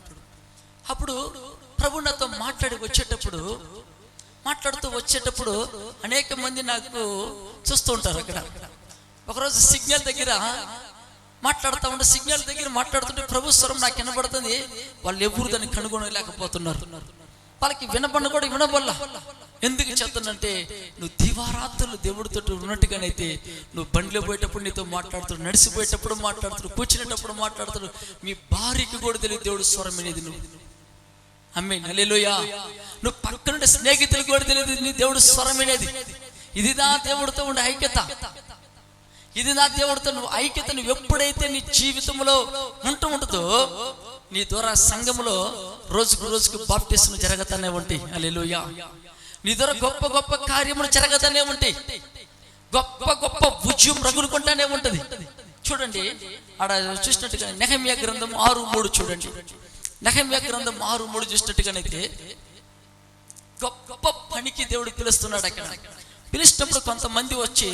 అప్పుడు ప్రభు నాతో మాట్లాడుతూ వచ్చేటప్పుడు అనేక మంది నాకు చూస్తూ ఉంటారు. అక్కడ ఒకరోజు సిగ్నల్ దగ్గర మాట్లాడుతుంటే ప్రభు స్వరం నాకు వినబడుతుంది. వాళ్ళు ఎవరు దాన్ని కనుగొనలేకపోతున్నారు. వాళ్ళకి వినబల్ల. ఎందుకు చెప్తానంటే, నువ్వు దివారాత్రులు దేవుడితో ఉన్నట్టుగానైతే నువ్వు బండిలో పోయేటప్పుడు నీతో మాట్లాడుతాడు, నడిచిపోయేటప్పుడు మాట్లాడుతాడు, కూర్చునేటప్పుడు మాట్లాడుతాడు. మీ భార్యకి కూడా తెలియదు దేవుడు స్వరం అనేది. నువ్వు ఆమేన్ హల్లెలూయా. నువ్వు పక్కనుండే స్నేహితులకు కూడా తెలియదు నీ దేవుడు స్వరం అనేది. ఇది నా దేవుడితో ఉండే ఐక్యత. నువ్వు ఐక్యత నువ్వు ఎప్పుడైతే నీ జీవితంలో ఉంటుందో, నీ ద్వారా సంఘములో రోజుకు బాప్టిజం జరగతానే ఉంటాయి. హల్లెలూయా. నీ ద్వారా గొప్ప గొప్ప కార్యములు జరగతానే ఉంటాయి. గొప్ప భుజ్యం రగులుకుంటానే ఉంటది. చూడండి ఆడ చూసినట్టుగా నెహెమ్యా గ్రంథం 6:3 చూడండి. నెహెమ్యా గ్రంథం 6:3 చూసినట్టుగానైతే గొప్ప పనికి దేవుడు పిలుస్తున్నాడు. అక్కడ పిలిచినప్పుడు కొంతమంది వచ్చి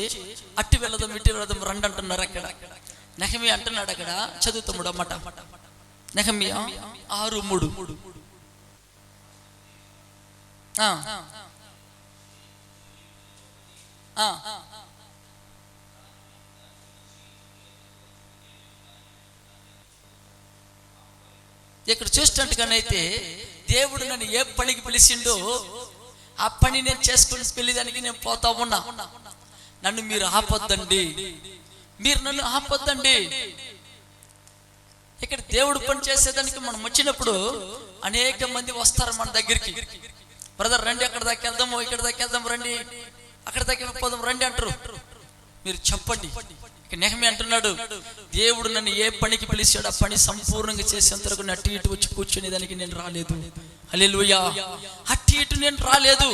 అట్టి వెళదాం ఇట్టి వెళదాం రండి అంటున్నారు. అక్కడ నెహెమ్యా అంటున్నాడు, అక్కడ చదువుతాముడు అన్నమాట. నెహెమ్యా 6:3. ఇక్కడ చూసినట్టుగానైతే దేవుడు నన్ను ఏ పనికి పిలిచిండో ఆ పని నేను చేసుకుని వెళ్ళేదానికి నేను పోతా ఉన్నా. నన్ను మీరు ఆపొద్దండి. ఇక్కడ దేవుడు పని చేసేదానికి మనం వచ్చినప్పుడు అనేక మంది వస్తారు మన దగ్గరికి. బ్రదర్ రండి, అక్కడ దాకా వెళ్దాము, ఇక్కడ దాకా వెళ్దాం రండి, అక్కడ దాకా పోదాం రండి అంటారు. మీరు చెప్పండి. ఇక నెహెమ్యా అంటున్నాడు, దేవుడు నన్ను ఏ పనికి పిలిచాడు ఆ పని సంపూర్ణంగా చేసేంత వరకు అటు ఇటు వచ్చి కూర్చునే దానికి నేను రాలేదు. హల్లెలూయా. అటు ఇటు నేను రాలేదు.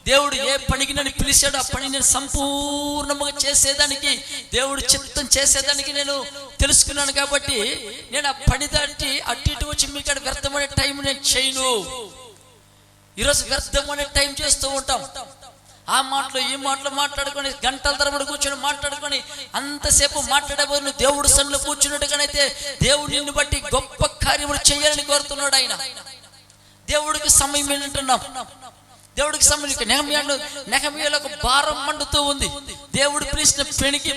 దేవుడు ఏ పనికి నన్ను పిలిచాడు ఆ పని నేను సంపూర్ణంగా చేసేదానికి, దేవుడు చిత్తం చేసేదానికి నేను తెలుసుకున్నాను. కాబట్టి నేను ఆ పని దాటి అటు ఇటు వచ్చి మీకు వ్యర్థమనే టైం నేను చేయను. ఈరోజు వ్యర్థమనే టైం చేస్తూ ఉంటాం. ఆ మాటలు ఈ మాటలు మాట్లాడుకొని గంటల తరబడి కూర్చొని మాట్లాడుకొని అంతసేపు మాట్లాడే బదులు దేవుడు సన్నిధిలో కూర్చున్నట్టుగానైతే దేవుడు నిన్ను బట్టి గొప్ప కార్యములు చేయాలని కోరుతున్నాడు ఆయన. దేవుడికి సమయం ఏంటంటున్నాం. దేవుడికి సమయం నెహెమ్యాలో ఒక భారం మండుతూ ఉంది. దేవుడు పిలిచిన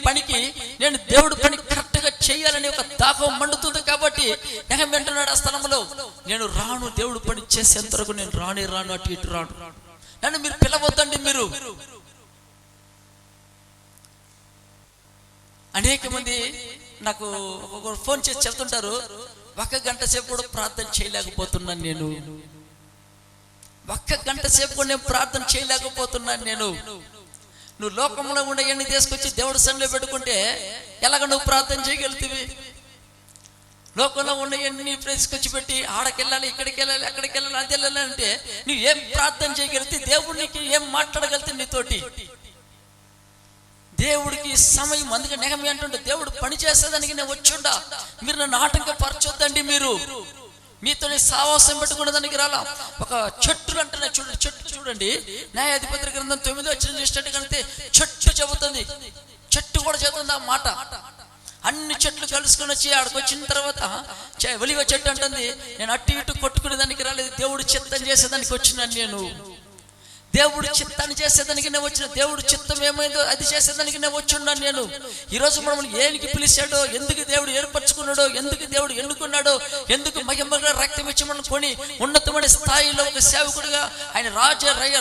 పనికి నేను దేవుడి పని కరెక్ట్ గా చేయాలని ఒక దాహం మండుతుంది. కాబట్టి నెహెమ్యా అంటున్నాడు ఆ స్థలంలో, నేను రాను, దేవుడు పని చేసేంత వరకు నేను రాను, అటు ఇటు రాను. నన్ను మీరు పిలవద్దండి. మీరు అనేక మంది నాకు ఒక్కొక్కరు ఫోన్ చేసి చెప్తుంటారు, 1 గంట సేపు కూడా ప్రార్థన చేయలేకపోతున్నాను నేను. 1 గంట సేపు కూడా నేను ప్రార్థన చేయలేకపోతున్నాను నేను. నువ్వు లోకంలో ఉండే ఎన్ని తీసుకొచ్చి దేవుడి సన్నిధిలో పెట్టుకుంటే ఎలాగ నువ్వు ప్రార్థన చేయగలుగుతావి? లోకంలో ఉన్న ఎన్ని తీసుకొచ్చి పెట్టి ఆడకెళ్ళాలి, ఇక్కడికి వెళ్ళాలి, అక్కడికి వెళ్ళాలి, అది వెళ్ళాలి అంటే నువ్వు ఏం ప్రార్థన చేయగలిగితే దేవుడికి ఏం మాట్లాడగలిగితే నీతోటి? దేవుడికి సమయం. అందుకే నెహమ్యా అంటుంటే దేవుడు పని చేసేదానికి నేను వచ్చుండా, మీరు నన్ను ఆటంకపరచొద్దండి, మీరు మీతో సావాసం పెట్టుకునే దానికి రాలా. ఒక చెట్లు అంటే చూడండి, చెట్టు చూడండి, న్యాయాధిపతుల గ్రంథం 9వ వచనం చూసినట్టు కడితే చెట్టు చెబుతుంది, చెట్టు కూడా చెబుతుంది ఆ మాట. అన్ని చెట్లు కలుసుకొని వచ్చి ఆడికి వచ్చిన తర్వాత ఒలివ చెట్టు అంటుంది, నేను అటు ఇటు కొట్టుకునే దానికి రాలేదు, దేవుడు చిత్తం చేసేదానికి వచ్చినాను నేను. దేవుడు చిత్తాన్ని చేసేదానికి నేను వచ్చిన, దేవుడు చిత్తం ఏమైందో అది చేసేదానికి నేను వచ్చున్నాను నేను. ఈరోజు మనం ఏనికి పిలిచాడో, ఎందుకు దేవుడు ఏర్పరచుకున్నాడో, ఎందుకు దేవుడు ఎన్నుకున్నాడో, ఎందుకు మహిమగా రక్తం ఇచ్చి మనం కొని ఉన్నతమైన స్థాయిలో ఒక సేవకుడిగా ఆయన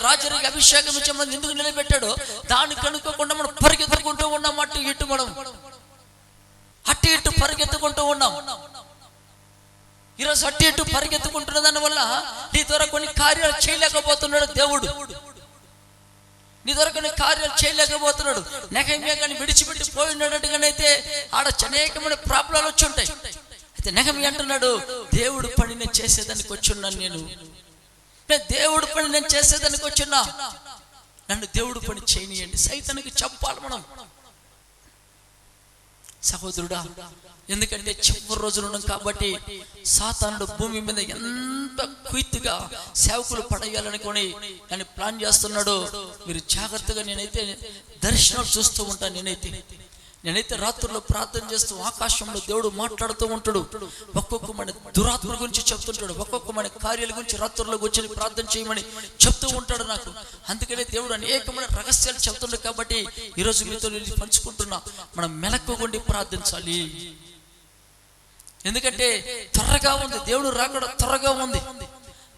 రాజరికి అభిషేకం ఇచ్చి మనం ఎందుకు నిలబెట్టాడో దాన్ని కనుక్కోకుండా మనం పరిగెత్తుకుంటూ ఉన్నాం. అటు ఇటు మనం అటు ఇటు పరిగెత్తుకుంటూ ఉన్నాం. ఈరోజు అటు ఇటు పరిగెత్తుకుంటున్న దాని వల్ల నీ ద్వారా కొన్ని కార్యాలు చేయలేకపోతున్నాడు దేవుడు. నీ ద్వారా కొన్ని కార్యాలు చేయలేకపోతున్నాడు. నెహమ్యా కానీ విడిచిపెట్టి పోయినట్టుగానైతే ఆడ అనేకమైన ప్రాబ్లాలు వచ్చి ఉంటాయి. అయితే నెహమ్యా అంటున్నాడు, దేవుడు పని నేను చేసేదానికి వచ్చున్నాను నేను దేవుడు పని నేను చేసేదానికి వచ్చున్నా, నన్ను దేవుడు పని చేయనియండి. సైతానికి చెప్పాలి మనం, సహోదరుడా. ఎందుకంటే చివరి రోజులు ఉన్నాం కాబట్టి సాతానుడు భూమి మీద ఎంత క్విక్గా సేవకులు పడేయాలనుకొని ఆయన ప్లాన్ చేస్తున్నాడో మీరు జాగ్రత్తగా. నేనైతే దర్శనాలు చూస్తూ ఉంటాను. నేనైతే రాత్రుల్లో ప్రార్థన చేస్తూ ఆకాశంలో దేవుడు మాట్లాడుతూ ఉంటాడు. ఒక్కొక్క మన దురాత్మ గురించి చెప్తుంటాడు, ఒక్కొక్క మన కార్యాల గురించి రాత్రుల్లో వచ్చి ప్రార్థన చేయమని చెప్తూ ఉంటాడు నాకు. అందుకనే దేవుడు అనేకమైన రహస్యాలు చెప్తుంటాడు. కాబట్టి ఈరోజు మీతో పంచుకుంటున్నా, మనం మెలకుగుండి ప్రార్థించాలి. ఎందుకంటే త్వరగా ఉంది, దేవుడు రాకడ త్వరగా ఉంది.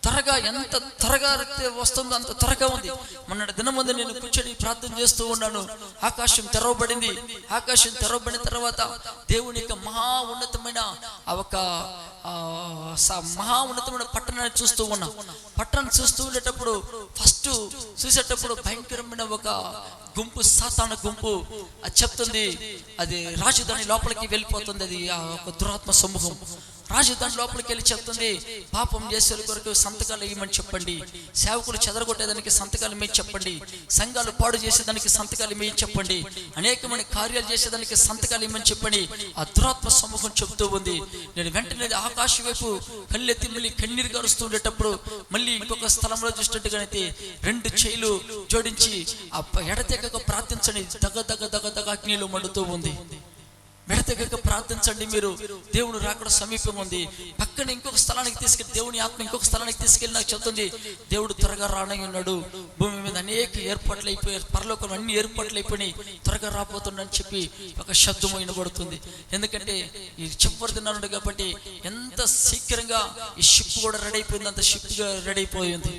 త్వరగా ఎంత త్వరగా వస్తుందో అంత త్వరగా ఉంది. మొన్నటి దినం ముందు నేను కూర్చొని ప్రార్థన చేస్తూ ఉన్నాను. ఆకాశం తెరవబడింది. ఆకాశం తెరవబడిన తర్వాత దేవుని యొక్క మహా ఉన్నతమైన పట్టణాన్ని చూస్తూ ఉన్నాం. పట్టణం చూస్తూ ఉండేటప్పుడు ఫస్ట్ చూసేటప్పుడు భయంకరమైన ఒక గుంపు, సాతాను గుంపు అది చెప్తుంది, అది రాజధాని లోపలికి వెళ్ళిపోతుంది. అది ఒక దురాత్మ సమూహం రాజధాని లోపలికి వెళ్ళి చెప్తుంది, పాపం చేసే కొరకు సంతకాలు వేయమని చెప్పండి, సేవకులు చెదరగొట్టేదానికి సంతకాలు మేము చెప్పండి, సంఘాలు పాడు చేసేదానికి సంతకాలు మేము చెప్పండి, అనేకమైన కార్యాలు చేసేదానికి సంతకాలు ఇమ్మని చెప్పండి ఆ దురాత్మ సమూహం చెబుతూ ఉంది. నేను వెంటనే ఆకాశం వైపు కళ్ళెత్తి మళ్ళీ కన్నీరు గారుస్తూ ఉండేటప్పుడు మళ్ళీ ఇంకొక స్థలంలో చూసినట్టుగానైతే 2 చేయిలు జోడించి ఆ ఎడతెగక ప్రార్థించండి, దగ దగ దగ దగ అగ్నిలో మండుతూ ఉంది. మెడతెగక ప్రార్థించండి, మీరు దేవుడు రాకడ సమీపం ఉంది. పక్కన ఇంకొక స్థలానికి తీసుకెళ్ళి దేవుని ఆత్మ ఇంకొక స్థలానికి తీసుకెళ్ళి నాకు చెప్తుంది, దేవుడు త్వరగా రానై ఉన్నాడు. భూమి మీద అనేక ఏర్పాట్లు అయిపోయాయి, పరలోకంలో అన్ని ఏర్పాట్లు అయిపోయి త్వరగా రాబోతుండని చెప్పి ఒక శబ్దం వినబడుతుంది. ఎందుకంటే ఈ చివరి దినాలు కాబట్టి ఎంత శీఘ్రంగా ఈ షిప్ కూడా రెడీ అయిపోయింది, అంత షిప్గా రెడీ అయిపోయింది.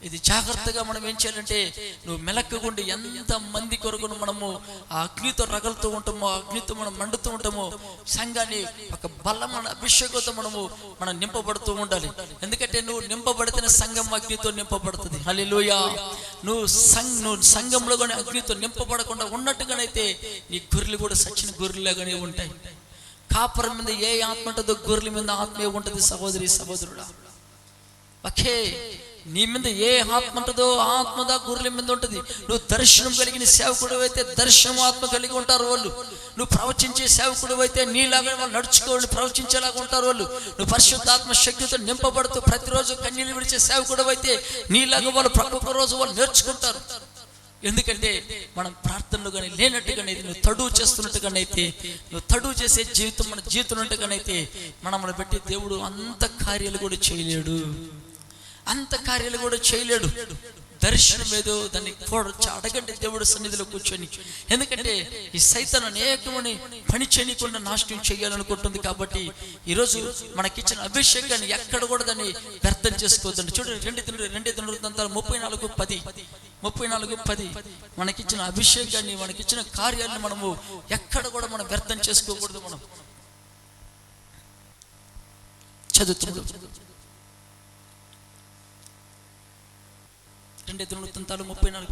ఇది జాగ్రత్తగా మనం ఏం చేయాలంటే, నువ్వు మెలక్కుగుండి ఎంత మంది కొరకు మనము ఆ అగ్నితో రగులుతూ ఉంటామో, అగ్నితో మనం మండుతూ ఉంటామో, సంఘాన్ని ఒక బలమైన అభిషేకంతో మనం నింపబడుతూ ఉండాలి. ఎందుకంటే నువ్వు నింపబడితేనే సంఘం అగ్నితో నింపబడుతుంది. హల్లెలూయా. నువ్వు సంఘంలో కానీ అగ్నితో నింపబడకుండా ఉన్నట్టుగానైతే నీ గొర్రెలు కూడా సచిన గొర్రెలుగానే ఉంటాయి. కాపరం మీద ఏ ఆత్మ ఉంటుందో గొర్రెల మీద ఆత్మే ఉంటుంది. సహోదరి సహోదరుడా, ఓకే, నీ మీద ఏ ఆత్మ ఉంటుందో ఆ ఆత్మదా గొర్రెల మీద ఉంటుంది. నువ్వు దర్శనం కలిగిన సేవకుడు అయితే దర్శనం ఆత్మ కలిగి ఉంటారు వాళ్ళు. నువ్వు ప్రవచించే సేవకుడు అయితే నీలాగా వాళ్ళు నడుచుకోవాలి, ప్రవచించేలాగా ఉంటారు వాళ్ళు. నువ్వు పరిశుద్ధాత్మ శక్తితో నింపబడుతూ ప్రతిరోజు కన్నీళ్ళు విడిచే సేవకుడు అయితే నీలాగా వాళ్ళు ప్రతి రోజు వాళ్ళు నేర్చుకుంటారు. ఎందుకంటే మనం ప్రార్థనలు కానీ లేనట్టుగానైతే, నువ్వు తడువు చేస్తున్నట్టుగానైతే, నువ్వు తడువు చేసే జీవితం మన జీవితం ఉన్నట్టుగానైతే మనల్ని బట్టి దేవుడు అంత కార్యాలు కూడా చేయలేడు, అంత కార్యాలు కూడా చేయలేడు. దర్శనం ఏదో దాన్ని అడగండి దేవుడు సన్నిధిలో కూర్చొని. ఎందుకంటే ఈ సైతాను అనేకమని పని చేయకుండా నాశనం చేయాలనుకుంటుంది. కాబట్టి ఈరోజు మనకిచ్చిన అభిషేకాన్ని ఎక్కడ కూడా దాన్ని వ్యర్థం చేసుకోవద్దండి. చూడండి 2 దినవృత్తాంతాలు 34:10 మనకిచ్చిన అభిషేకాన్ని, మనకిచ్చిన కార్యాలను మనము ఎక్కడ కూడా మనం వ్యర్థం చేసుకోకూడదు. మనం చదువుతున్నాం 2 దినవృత్తాంతాలు 34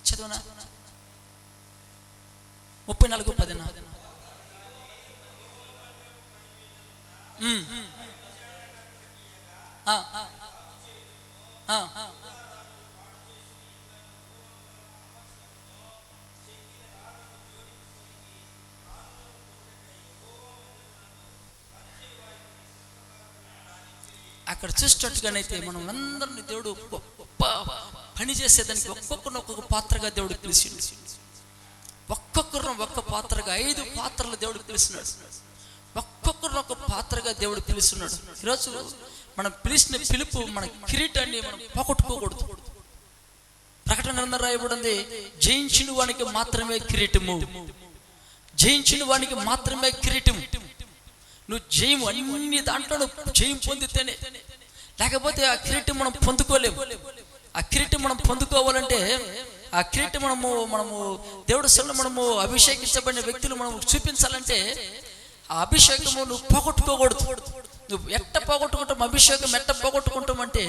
చదవనా? 34:10. అక్కడ చూసినట్టుగానైతే మనం అందరినీ దేవుడు గొప్ప పని చేసేదానికి ఒక్కొక్కరిని ఒక్కొక్క పాత్రగా దేవుడు పిలిచిండు. ఒక్కొక్కరిని ఒక్క పాత్రగా 5 పాత్రలు దేవుడు పిలుస్తున్నాడు. ఒక్కొక్కరిని ఒక పాత్రగా దేవుడు పిలుస్తున్నాడు. ఈరోజు మనం పిలిచిన పిలుపు మన కిరీటాన్ని మనం పోగొట్టుకోకూడదు. ప్రకటన గ్రంథం రాయబడింది, జయించిన వానికి మాత్రమే కిరీటము, జయించిన వానికి మాత్రమే కిరీటము. నువ్వు జయం అన్ని దాంట్లో జయం పొందితేనే, లేకపోతే ఆ కిరీటం మనం పొందుకోలేము. ఆ కిరీటం మనం పొందుకోవాలంటే ఆ కిరీటం మనము దేవుడి సన్నిధిలో మనము అభిషేకించబడిన వ్యక్తులు మనం చూపించాలంటే ఆ అభిషేకము నువ్వు పోగొట్టుకోకూడదు. నువ్వు ఎట్ట పోగొట్టుకుంటాం, అభిషేకం ఎట్ట పోగొట్టుకుంటామంటే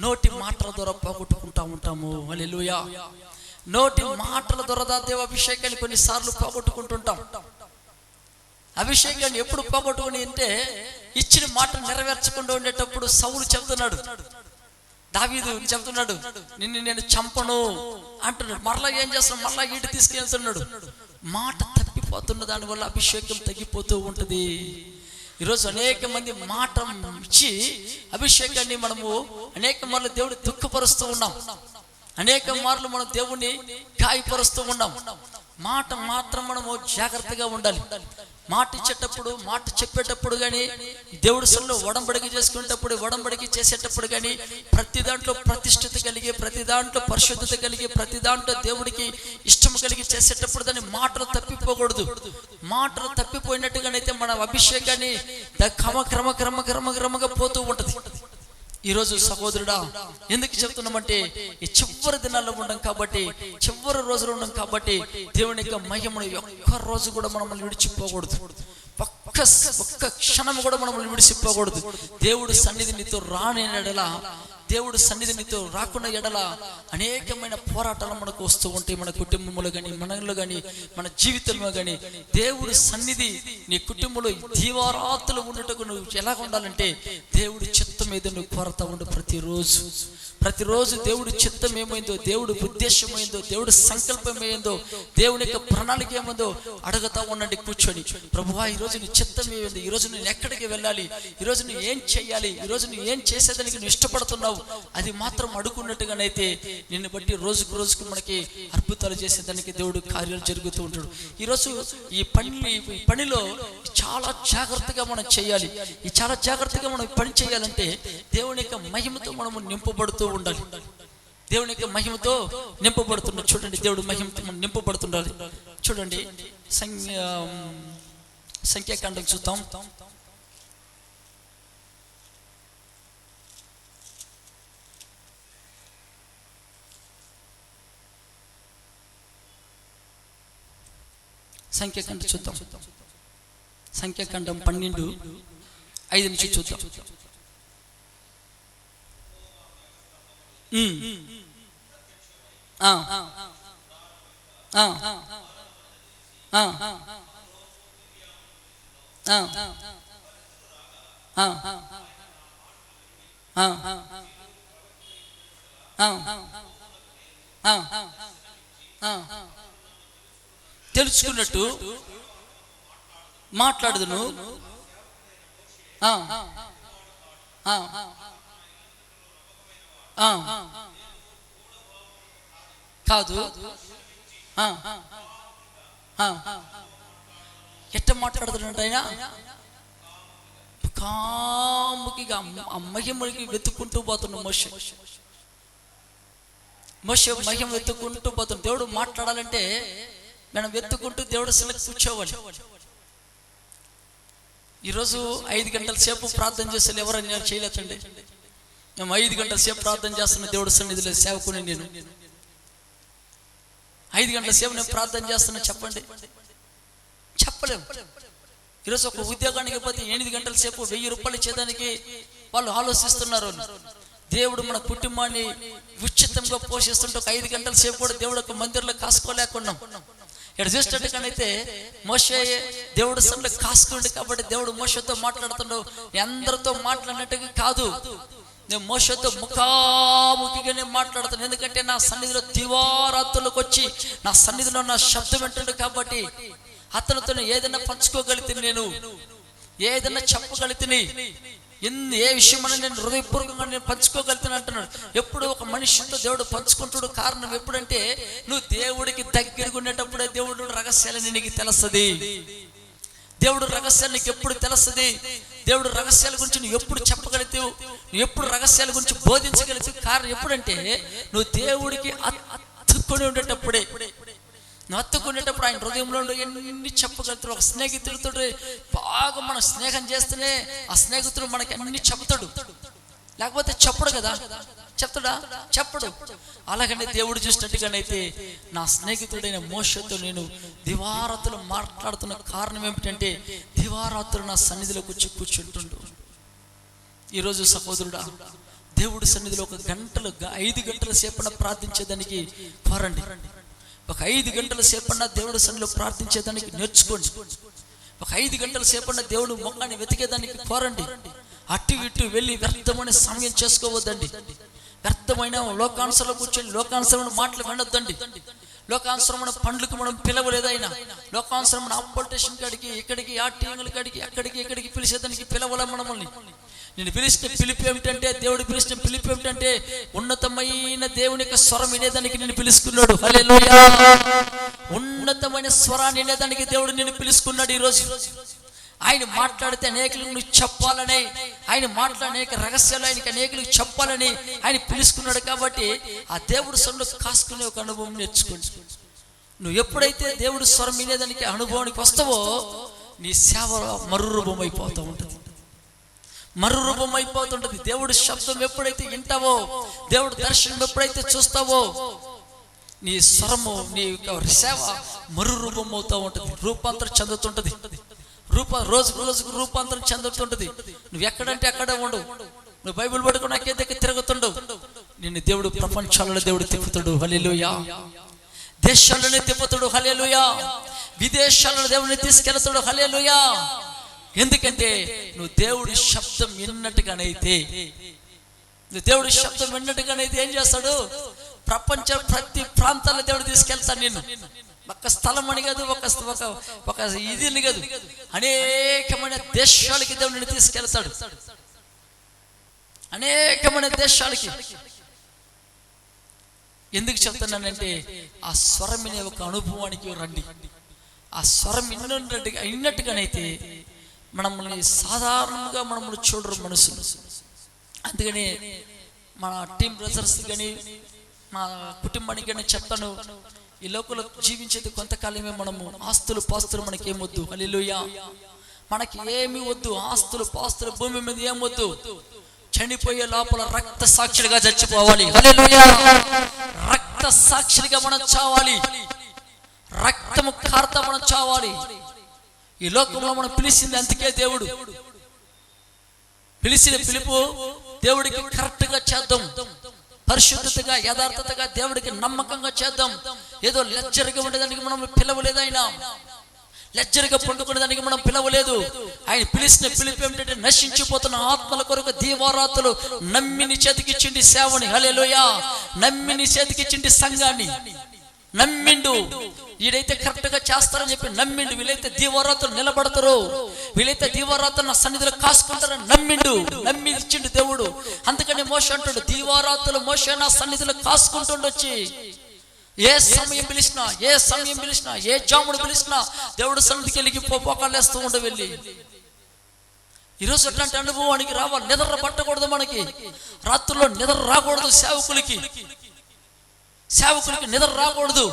నోటి మాటల ద్వారా పోగొట్టుకుంటా ఉంటాము. హల్లెలూయా. నోటి మాటల ద్వారా దేవ అభిషేకాన్ని కొన్నిసార్లు పోగొట్టుకుంటుంటాం. అభిషేకాన్ని ఎప్పుడు పోగొట్టుకుని అంటే ఇచ్చిన మాట నెరవేర్చకుండా ఉండేటప్పుడు సౌలు చెప్తున్నాడు, దావీదు చెప్తున్నాడు, నిన్ను నేను చంపను అంటున్నాడు. మరలా ఏం చేస్తున్నాడు, మరలా ఈడు తీసుకెళ్తున్నాడు. మాట తప్పిపోతున్న దానివల్ల అభిషేకం తగ్గిపోతూ ఉంటుంది. ఈరోజు అనేక మంది మాట ఇచ్చి అభిషేకాన్ని మనము అనేక మార్లు దేవుడు దుఃఖపరుస్తూ ఉన్నాం. అనేక మార్లు మనం దేవుణ్ణి గాయపరుస్తూ ఉన్నాం. మాట మాత్రం మనము జాగ్రత్తగా ఉండాలి. మాట ఇచ్చేటప్పుడు, మాట చెప్పేటప్పుడు కానీ, దేవుడి సన్నిధిలో ఒడంబడిక చేసుకునేటప్పుడు, ఒడంబడిక చేసేటప్పుడు కానీ, ప్రతి దాంట్లో ప్రతిష్ఠిత కలిగి, ప్రతి దాంట్లో పరిశుద్ధత కలిగి, ప్రతి దాంట్లో దేవుడికి ఇష్టం కలిగి చేసేటప్పుడు దాన్ని మాటలు తప్పిపోకూడదు. మాటలు తప్పిపోయినట్టుగానైతే మన అభిషేకాన్ని క్రమగా పోతూ ఉంటుంది. ఈరోజు సహోదరుడా, ఎందుకు చెప్తున్నామంటే ఈ చివరి దినాల్లో ఉన్నాం కాబట్టి, చివరి రోజులు ఉన్నాం కాబట్టి దేవుని యొక్క మహిమను ఒక్క రోజు కూడా మనల్ని విడిచిపోకూడదు. ఒక్క క్షణం కూడా మనల్ని విడిచిపోకూడదు. దేవుడు సన్నిధి నీతో రాని ఎడల, దేవుడు సన్నిధి నీతో రాకున్న ఎడల అనేకమైన పోరాటాలు మనకు వస్తూ ఉంటాయి. మన కుటుంబంలో కానీ, మనలో కానీ, మన జీవితంలో కానీ. దేవుడు సన్నిధి నీ కుటుంబంలో దీవారాత్రులు ఉండటకు నువ్వు ఎలా ఉండాలంటే దేవుడి చిత్తం మీద నువ్వు కోరతా ఉండు. ప్రతిరోజు దేవుడి చిత్తం ఏమైందో, దేవుడి ఉద్దేశం ఏందో, దేవుడి సంకల్పం ఏందో, దేవుని యొక్క ప్రణాళిక ఏమైందో అడుగుతా ఉండండి కూర్చొని. ప్రభువా, ఈరోజు నీ చిత్తం ఏమైంది, ఈరోజు నేను ఎక్కడికి వెళ్ళాలి, ఈరోజు నువ్వు ఏం చేయాలి, ఈరోజు నువ్వు ఏం చేసేదానికి నువ్వు ఇష్టపడుతున్నావు, అది మాత్రం అడుగున్నట్టుగానైతే నిన్ను బట్టి రోజుకు మనకి అద్భుతాలు చేసేదానికి దేవుడు కార్యాలు జరుగుతూ ఉంటాడు. ఈరోజు ఈ పనిలో చాలా జాగ్రత్తగా మనం చేయాలి. ఈ చాలా జాగ్రత్తగా మనం పని చేయాలంటే దేవుని యొక్క మహిమతో మనము నింపబడుతూ ఉండాలి. దేవుని యొక్క మహిమతో నింపబడుతుండాలి. చూడండి, దేవుడు మహిమతో మనం నింపబడుతుండాలి. చూడండి, సంఖ్యాకాండం చూద్దాం. సంఖ్యాకాండం చూద్దాం. సంఖ్యాకాండం 12:5 నుంచి చూద్దాం. తెలుసుకున్నట్టు మాట్లాడుదును. కాదు, ఎట్ట మాట్లాడుతున్నట్టు ఆయన కాముకిగా మహిమకి వెతుక్కుంటూ పోతున్నాడు. మోషే మహిమ వెతుక్కుంటూ పోతున్నాడు. దేవుడు మాట్లాడాలంటే మనం వెతుక్కుంటూ దేవుడు అసలు కూర్చోవాలి. ఈరోజు 5 గంటల సేపు ప్రార్థన చేస్తే ఎవరైనా చేయలేదండి. మేము 5 గంటల సేపు ప్రార్థన చేస్తున్న దేవుడు సన్నిధిలో సేవకుని నేను 5 గంటల సేపు నేను ప్రార్థన చేస్తున్నా చెప్పండి, చెప్పలేము. ఈరోజు ఒక ఉద్యోగానికి పోతే 8 గంటల సేపు 1000 రూపాయలు ఇచ్చేదానికి వాళ్ళు ఆలోచిస్తున్నారు. దేవుడు మన కుటుంబాన్ని ఉచితంగా పోషిస్తుంటే ఒక 5 గంటల సేపు కూడా దేవుడు ఒక మందిరంలో కాసుకోలేకున్నాం. ఇక్కడ చూసినట్టుగానైతే మోషే దేవుడు సన్నిధిలో కాసుకుండు కాబట్టి దేవుడు మోషేతో మాట్లాడుతున్నాడు. అందరితో మాట్లాడినట్టుగా కాదు, నేను మోషేతో ముఖాముఖిగా నేను మాట్లాడుతాను. ఎందుకంటే నా సన్నిధిలో దివారాత్రులకు వచ్చి నా సన్నిధిలో నా శబ్దం వింటాడు కాబట్టి అతనితో ఏదైనా పంచుకోగలిగితే, నేను ఏదైనా చెప్పగలిగితే, ఏ విషయం నేను హృదయపూర్వకంగా నేను పంచుకోగలుగుతాను అంటున్నాడు. ఎప్పుడు ఒక మనిషితో దేవుడు పంచుకుంటాడు. కారణం ఎప్పుడంటే నువ్వు దేవుడికి దగ్గరగా ఉండేటప్పుడే దేవుడు రహస్యాలని నీకు తెలుస్తుంది. దేవుడు రహస్యాలు నీకు ఎప్పుడు తెలుస్తుంది. దేవుడు రహస్యాల గురించి నువ్వు ఎప్పుడు చెప్పగలుగుతావు, నువ్వు ఎప్పుడు రహస్యాల గురించి బోధించగలుగుతావు. కారణం ఎప్పుడంటే నువ్వు దేవుడికి అతుక్కొని ఉండేటప్పుడే. నువ్వు అత్తుకునేటప్పుడు ఆయన హృదయంలో ఎన్ని చెప్పగలుగుతాడు. ఒక స్నేహితుడితో బాగా మనం స్నేహం చేస్తేనే ఆ స్నేహితుడు మనకి అన్ని చెప్తాడు, లేకపోతే చెప్పడు కదా. చెప్తాడా? చెప్పడు. అలాగనే దేవుడు చూసినట్టుగానైతే నా స్నేహితుడైన మోషేతో నేను దివారాత్రులు మాట్లాడుతున్న కారణం ఏమిటంటే దివారాత్రులు నా సన్నిధిలోకి వచ్చి కూర్చుంటుండు. ఈరోజు సహోదరుడా, దేవుడి సన్నిధిలో 5 గంటల సేపన ప్రార్థించేదానికి కోరండి. ఒక 5 గంటల సేపన్నా దేవుడి సన్నిధిలో ప్రార్థించేదానికి నేర్చుకోండి. ఒక 5 గంటల సేపన్నా దేవుడు మొక్కని వెతికేదానికి కోరండి. అటు ఇటు వెళ్ళి వ్యర్థమైన సమయం చేసుకోవద్దండి. వ్యర్థమైన లోకానుసరణ కూర్చొని లోకానుసరమైన మాటలు వినొద్దండి. లోకానుసరమైన పండ్లకు మనం పిలవలేదైనా లోకానుసరమైన అపోలిటేషన్ కాడికి, ఇక్కడికి, ఆ టీంగుల కాడికి, అక్కడికి ఇక్కడికి పిలిచేదానికి పిలవలే మనల్ని. నేను పిలిచిన పిలుపు ఏమిటంటే, దేవుడు పిలిచిన పిలుపు ఏమిటంటే ఉన్నతమైన దేవుని యొక్క స్వరం వినేదానికి నేను పిలుచుకున్నాడు. హల్లెలూయా. ఉన్నతమైన స్వరాన్ని వినేదానికి దేవుడు నేను పిలుచుకున్నాడు. ఈరోజు ఆయన మాట్లాడితే అనేకులకు నువ్వు చెప్పాలని, ఆయన మాట్లాడే అనేక రహస్యాలు ఆయనకి అనేకులకు చెప్పాలని ఆయన పిలుచుకున్నాడు. కాబట్టి ఆ దేవుడు స్వరంలో కాసుకునే ఒక అనుభవం నేర్చుకోండి. నువ్వు ఎప్పుడైతే దేవుడు స్వరం వినేదానికి అనుభవానికి వస్తావో నీ సేవ మరురూపం అయిపోతూ ఉంటుంది, మరురూపం అయిపోతుంటది. దేవుడి శబ్దం ఎప్పుడైతే వింటావో, దేవుడి దర్శనం ఎప్పుడైతే చూస్తావో నీ స్వరము, నీ యొక్క సేవ మరురూపం అవుతూ ఉంటుంది, రూపాంతరం చెందుతుంటది. రోజుకు రోజుకు రూపాంతరం చెందుతుంటది. నువ్వు ఎక్కడంటే అక్కడే ఉండు, నువ్వు బైబిల్ పట్టుకుని నాకే దగ్గర తిరుగుతుండవు. నిన్ను దేవుడు ప్రపంచాలలో దేవుడు తిప్పుతాడు. హల్లెలూయా. దేశాలనే తిప్పుతాడు. హల్లెలూయా. విదేశాలను దేవుడిని తీసుకెళ్తాడు. హల్లెలూయా. ఎందుకంటే నువ్వు దేవుడి శబ్దం విన్నట్టుగానైతే, నువ్వు దేవుడి శబ్దం విన్నట్టుగానైతే ఏం చేస్తాడు? ప్రపంచం ప్రతి ప్రాంతాల్లో దేవుడు తీసుకెళ్తాడు నిన్ను. ఒక స్థలం అని కాదు, ఒక ఇదిని కాదు, అనేకమైన దేశాలకి దేవుడు నిన్ను తీసుకెళ్తాడు. అనేకమైన దేశాలకి. ఎందుకు చెప్తున్నానంటే ఆ స్వరం వినే ఒక అనుభవానికి రండి. ఆ స్వరం విన్నట్టుగానైతే మనల్ని సాధారణంగా మనల్ని చూడరు మనుషులు. అందుకని మన టీం బ్రదర్స్ కానీ మా కుటుంబానికి కానీ చెప్తాను, ఈ లోకంలో జీవించేది కొంతకాలమే. మనము ఆస్తులు పాస్తులు మనకి ఏమొద్దు. హల్లెలూయా. మనకి ఏమి వద్దు, ఆస్తులు పాస్తులు భూమి మీద ఏమొద్దు. చనిపోయే లోపల రక్త సాక్షులుగా చచ్చిపోవాలి. హల్లెలూయా. రక్త సాక్షులుగా మనం చావాలి, రక్తము కార్త మనం చావాలి. ఈ లోకంలో మనం పిలిచింది అందుకే దేవుడు పిలిచిన పిలుపు దేవుడికి కరెక్ట్ గా చేద్దాం, పరిశుద్ధతగా యథార్థతగా దేవుడికి నమ్మకంగా చేద్దాం. ఏదో లెజ్జరిగా ఉండేదానికి మనం పిలవలేదు, ఆయన లెజ్జరిగా పండుకునేదానికి మనం పిలవలేదు. ఆయన పిలిచిన పిలుపు ఏమిటంటే నశించిపోతున్న ఆత్మల కొరకు దీవారాత్రులు నమ్మిని చేతికిచ్చిండి సేవని. హల్లెలూయా. నమ్మిని చేతికిచ్చిండి సంఘాన్ని నమ్మిండు. వీడైతే కరెక్ట్ గా చేస్తారని చెప్పి నమ్మిండు. వీళ్ళైతే దీవారాత్రులు నిలబడతారు, వీళ్ళైతే దీవారాత్రులు నా సన్నిధిలో కాసుకుంటారని నమ్మిండు. నమ్మి ఇచ్చిండు దేవుడు. అందుకని మోషే అంటాడు, దీవారాత్రులు మోషే నా సన్నిధిలో కాసుకుంటుండొచ్చి ఏ సమయం పిలిచినా, ఏ సమయం పిలిచినా, ఏ జాముడు పిలిచినా దేవుడు సన్నిధికి వెళ్ళి పోకాలేస్తూ ఉండ వెళ్ళి. ఈరోజు అట్లాంటి అనుభవానికి రావాలి. నిద్ర పట్టకూడదు, మనకి రాత్రుల్లో నిద్ర రాకూడదు. సేవకులకి నిద్ర రాకూడదు.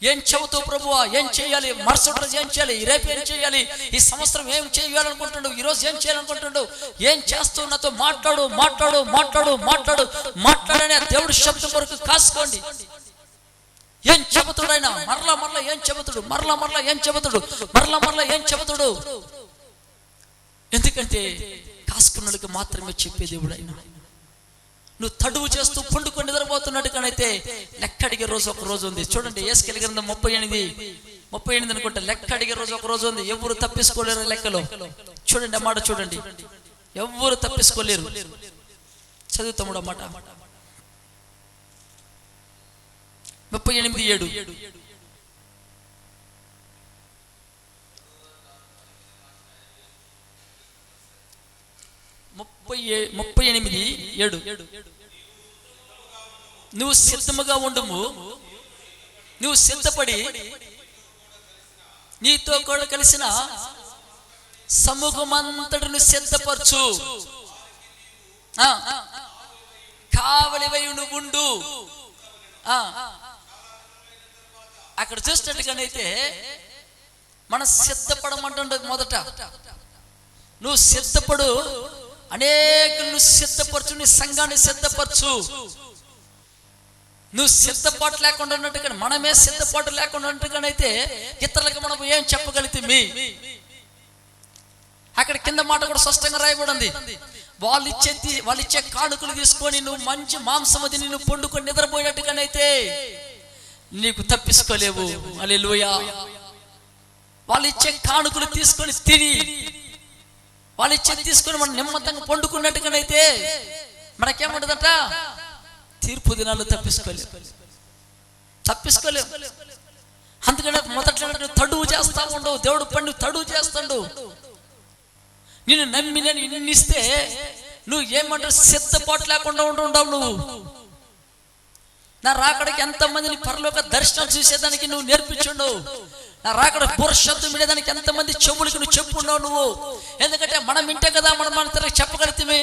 ఏం చెబుతావు ప్రభువా, ఏం చేయాలి, మరుసటి రోజు ఏం చేయాలి, రేపు ఏం చేయాలి, ఈ సంవత్సరం ఏం చేయాలనుకుంటున్నాడు, ఈ రోజు ఏం చేయాలనుకుంటున్నాడు, ఏం చేస్తూ నాతో మాట్లాడు మాట్లాడు మాట్లాడు మాట్లాడు మాట్లాడనే దేవుడి శబ్దం వరకు కాసుకోండి. ఏం చెబుతాడు ఆయన? మరలా మరలా ఏం చెబుతాడు, మరలా మరలా ఏం చెబుతాడు, మరలా మరలా ఏం చెబుతాడు. ఎందుకంటే కాసుకున్నోళ్ళకి మాత్రమే చెప్పే దేవుడు ఆయన. నువ్వు తడువు చేస్తూ పండుకొని నిద్రపోతున్నట్టు కానైతే లెక్క అడిగే రోజు ఒక రోజు ఉంది. చూడండి యేసుకేలు గ్రంథం 38 అనుకుంటా. లెక్క అడిగే రోజు ఒక రోజు ఉంది. ఎవరు తప్పించుకోలేరు లెక్కలో. చూడండి ఆ మాట చూడండి, ఎవరు తప్పించుకోలేరు. చదువుతాముడు అన్నమాట. 38:7. 38:7. నువ్వు సిద్ధముగా ఉండుము, నువ్వు సిద్ధపడి నీతో కూడా కలిసిన సమూహమంతటిని సిద్ధపరచు, కావలివై నువ్వు ఉండు. అక్కడ చూసినట్టుగానైతే మనం సిద్ధపడమంటుండదు. మొదట నువ్వు సిద్ధపడు, అనేకులను సిద్ధపరచు, నీ సంఘాన్ని సిద్ధపరచు. నువ్వు సిద్ధపాటు లేకుండా ఉన్నట్టుగా, మనమే సిద్ధపాటు లేకుండా ఉన్నట్టుగానైతే ఇతరులకు మనం ఏం చెప్పగలుగుతామి? అక్కడ కింద మాట కూడా స్పష్టంగా రాయబడింది, వాళ్ళు ఇచ్చే కానుకలు తీసుకొని నువ్వు మంచి మాంసం అది నువ్వు పండుకొని నిద్రపోయినట్టుగానైతే నీకు తప్పించుకోలేవు. హల్లెలూయా. వాళ్ళు ఇచ్చే కానుకలు తీసుకొని తిని, వాళ్ళు ఇచ్చేది తీసుకొని మనం నిమ్మతంగా పండుకున్నట్టుగానైతే మనకేముంటుందట? తీర్పు దినాలు తప్పించుకోలేవు. అందుకనే మొదట్లో తడువు చేస్తా ఉండవు. దేవుడు పండు తడువు చేస్తాడు. నేను నమ్మి నేను ఇన్నిస్తే నువ్వు ఏమంటావు? సిద్ధపాటు లేకుండా ఉండవు. నువ్వు నా రాకడికి ఎంతమందిని పరలోక దర్శనం చూసేదానికి నువ్వు నేర్పించుండవు. నా రాకడ పురుషత్వం వినేదానికి ఎంతమంది చెవులకి నువ్వు చెప్పుండవు నువ్వు. ఎందుకంటే మనం వింటే కదా మనం మన తనకి చెప్పగలుగుతామే.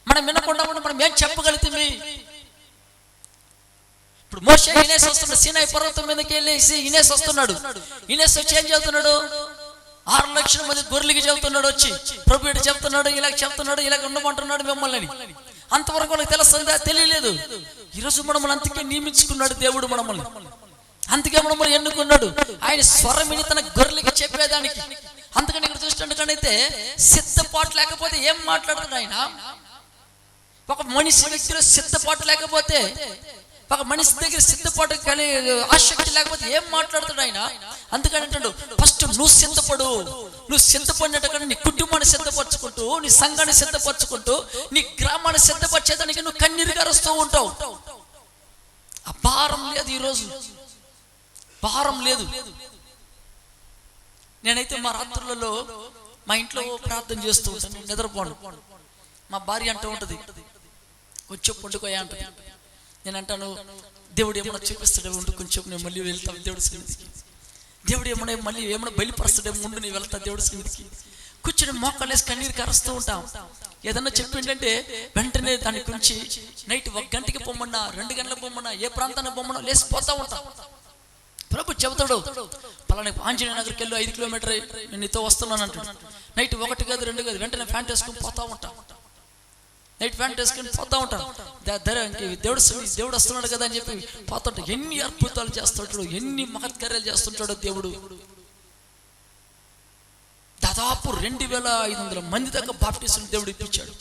మనం వినకుండా మనం ఏం చెప్పగలుగుతామే? ఇప్పుడు మోషే ఇనేసి వస్తున్నాడు, సీనాయి పర్వతం మీదకి వెళ్ళేసి ఇనేసి వస్తున్నాడు. ఇనేసి వచ్చి ఏం చెబుతున్నాడు? 6 లక్షల మంది గొర్రెలకి చెబుతున్నాడు. వచ్చి ప్రభు ఇటు చెప్తున్నాడు, ఇలాగ చెప్తున్నాడు, ఇలాగ ఉండమంటున్నాడు మిమ్మల్ని. అంతవరకు వాళ్ళకి తెలుస్తుందా? తెలియలేదు. ఈరోజు మనల్ని అంతకే నియమించుకున్నాడు దేవుడు మనల్ని. అందుకే మనల్ని ఎన్నుకున్నాడు. ఆయన స్వరమిని తన గొర్రెలకి చెప్పేదానికి. అందుకని ఇక్కడ చూసినట్టుగానైతే సిద్ధపాటు లేకపోతే ఏం మాట్లాడుతున్నాడు ఆయన? ఒక మనిషి వ్యక్తిలో సిద్ధపాటు లేకపోతే, ఒక మనిషి దగ్గర సిద్ధపాటు ఆసక్తి లేకపోతే ఏం మాట్లాడుతాడు ఆయన? అందుకని అంటాడు, ఫస్ట్ నువ్వు సిద్ధపడు. నువ్వు సిద్ధపడినట్టుగా నీ కుటుంబాన్ని సిద్ధపరచుకుంటూ, నీ సంఘాన్ని సిద్ధపరచుకుంటూ, నీ గ్రామాన్ని సిద్ధపరిచేదానికి నువ్వు కన్నీరు గారుస్తూ ఉంటావు. ఆ భారం లేదు. ఈరోజు భారం లేదు. నేనైతే మా రాత్రులలో మా ఇంట్లో ప్రార్థన చేస్తూ ఉంటాను, నిద్రపోను. మా భార్య అంటూ ఉంటుంది, కొంచెం పండుకోయా అంటుంది. నేను అంటాను, దేవుడు ఏమన్నా చూపిస్తాడే ఉండు, కొంచెం నేను మళ్ళీ వెళ్తాను దేవుడి సన్నిధికి. దేవుడు మళ్ళీ ఏమన్నా బయలుపరుస్తాడేమో ఉండు, నేను వెళ్తా దేవుడి సన్నిధికి. కూర్చొని మోకాలేసి కన్నీరు కరుస్తూ ఉంటాం. ఏదన్నా చెప్పిందంటే వెంటనే దాని గురించి నైట్ 1 గంటకి పొమ్మన్నా, 2 గంటలకు పొమ్మన్నా, ఏ ప్రాంతానికి పొమ్మన్నా లేచిపోతా ఉంటాం. ప్రభు చెబుతాడు, పలానా ఆంజనేయ నగర్కి వెళ్ళు, 5 కిలోమీటర్ నేను నీతో వస్తున్నాను అంటాడు. నైట్ 1 కాదు 2 కాదు, వెంటనే ఫ్యాంట్ వేసుకుని పోతా ఉంటాం. నైట్ ఫ్యాంట్ వేసుకుని పోతా ఉంటాం. దేవుడు వస్తున్నాడు కదా అని చెప్పి పోతుంటాం. ఎన్ని అద్భుతాలు చేస్తుంటాడు, ఎన్ని మహత్కార్యాలు చేస్తుంటాడో దేవుడు. దాదాపు 2500 మంది దాకా బాప్టిజం దేవుడు ఇప్పించాడు.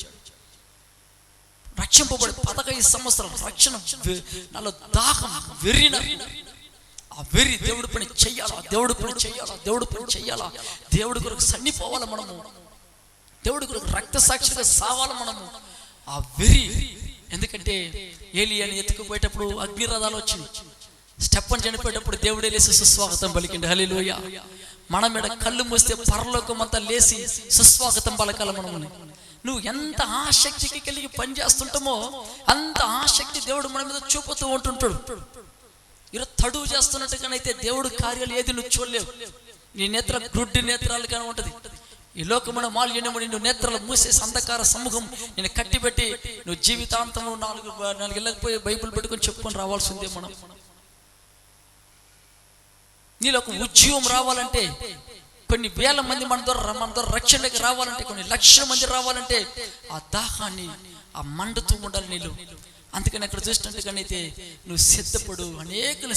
రక్షింపబడి 15 సంవత్సరాలు రక్షణ నాలో దాహం వెర్రిన ఆ వెర్రి దేవుడి పని చెయ్యాలా, దేవుడి పని చెయ్యాలా, దేవుడి పని చెయ్యాలా, దేవుడి కొరకు సన్నిపోవాలా, మనము దేవుడి కొరకు రక్త సాక్షిగా సావాలా మనము. ఆ వెర్రి. ఎందుకంటే ఏలియాని ఎత్తుకుపోయేటప్పుడు అగ్నిరథాలు వచ్చింది. స్టెఫన్ చనిపోయేటప్పుడు దేవుడే లేసి సుస్వాగతం పలికిండు. హల్లెలూయా. మన మీద కళ్ళు మూస్తే పరలోకం అంతా లేసి సుస్వాగతం పలకాల మనముని. నువ్వు ఎంత ఆసక్తికి కలిగి పని చేస్తుంటామో అంత ఆసక్తి దేవుడు మన మీద చూపుతూ ఉంటుంటాడు. ఈరోజు తడువు చేస్తున్నట్టుగానైతే దేవుడు కార్యాలు ఏది నువ్వు చూడలేవు. నీ నేత్ర గుడ్డి నేత్రాలు కానీ ఉంటది. ఈ లోకమున మాల్యముని నువ్వు నేత్రాలు మూసేసి అంధకార సమూహం నేను కట్టిపెట్టి నువ్వు జీవితాంతము 4 ఇళ్ళకి పోయి బైబిల్ పెట్టుకొని చెప్పుకొని రావాల్సిందే. మనం నీలో ఒక ఉద్యోగం రావాలంటే, కొన్ని వేల మంది మన ద్వారా రక్షణకి రావాలంటే, కొన్ని లక్షల మంది రావాలంటే ఆ దాహాన్ని, ఆ మండుతూ ఉండాలి నీళ్ళు. అందుకని అక్కడ చూసినట్టుగానైతే నువ్వు సిద్ధపడు, అనేకులు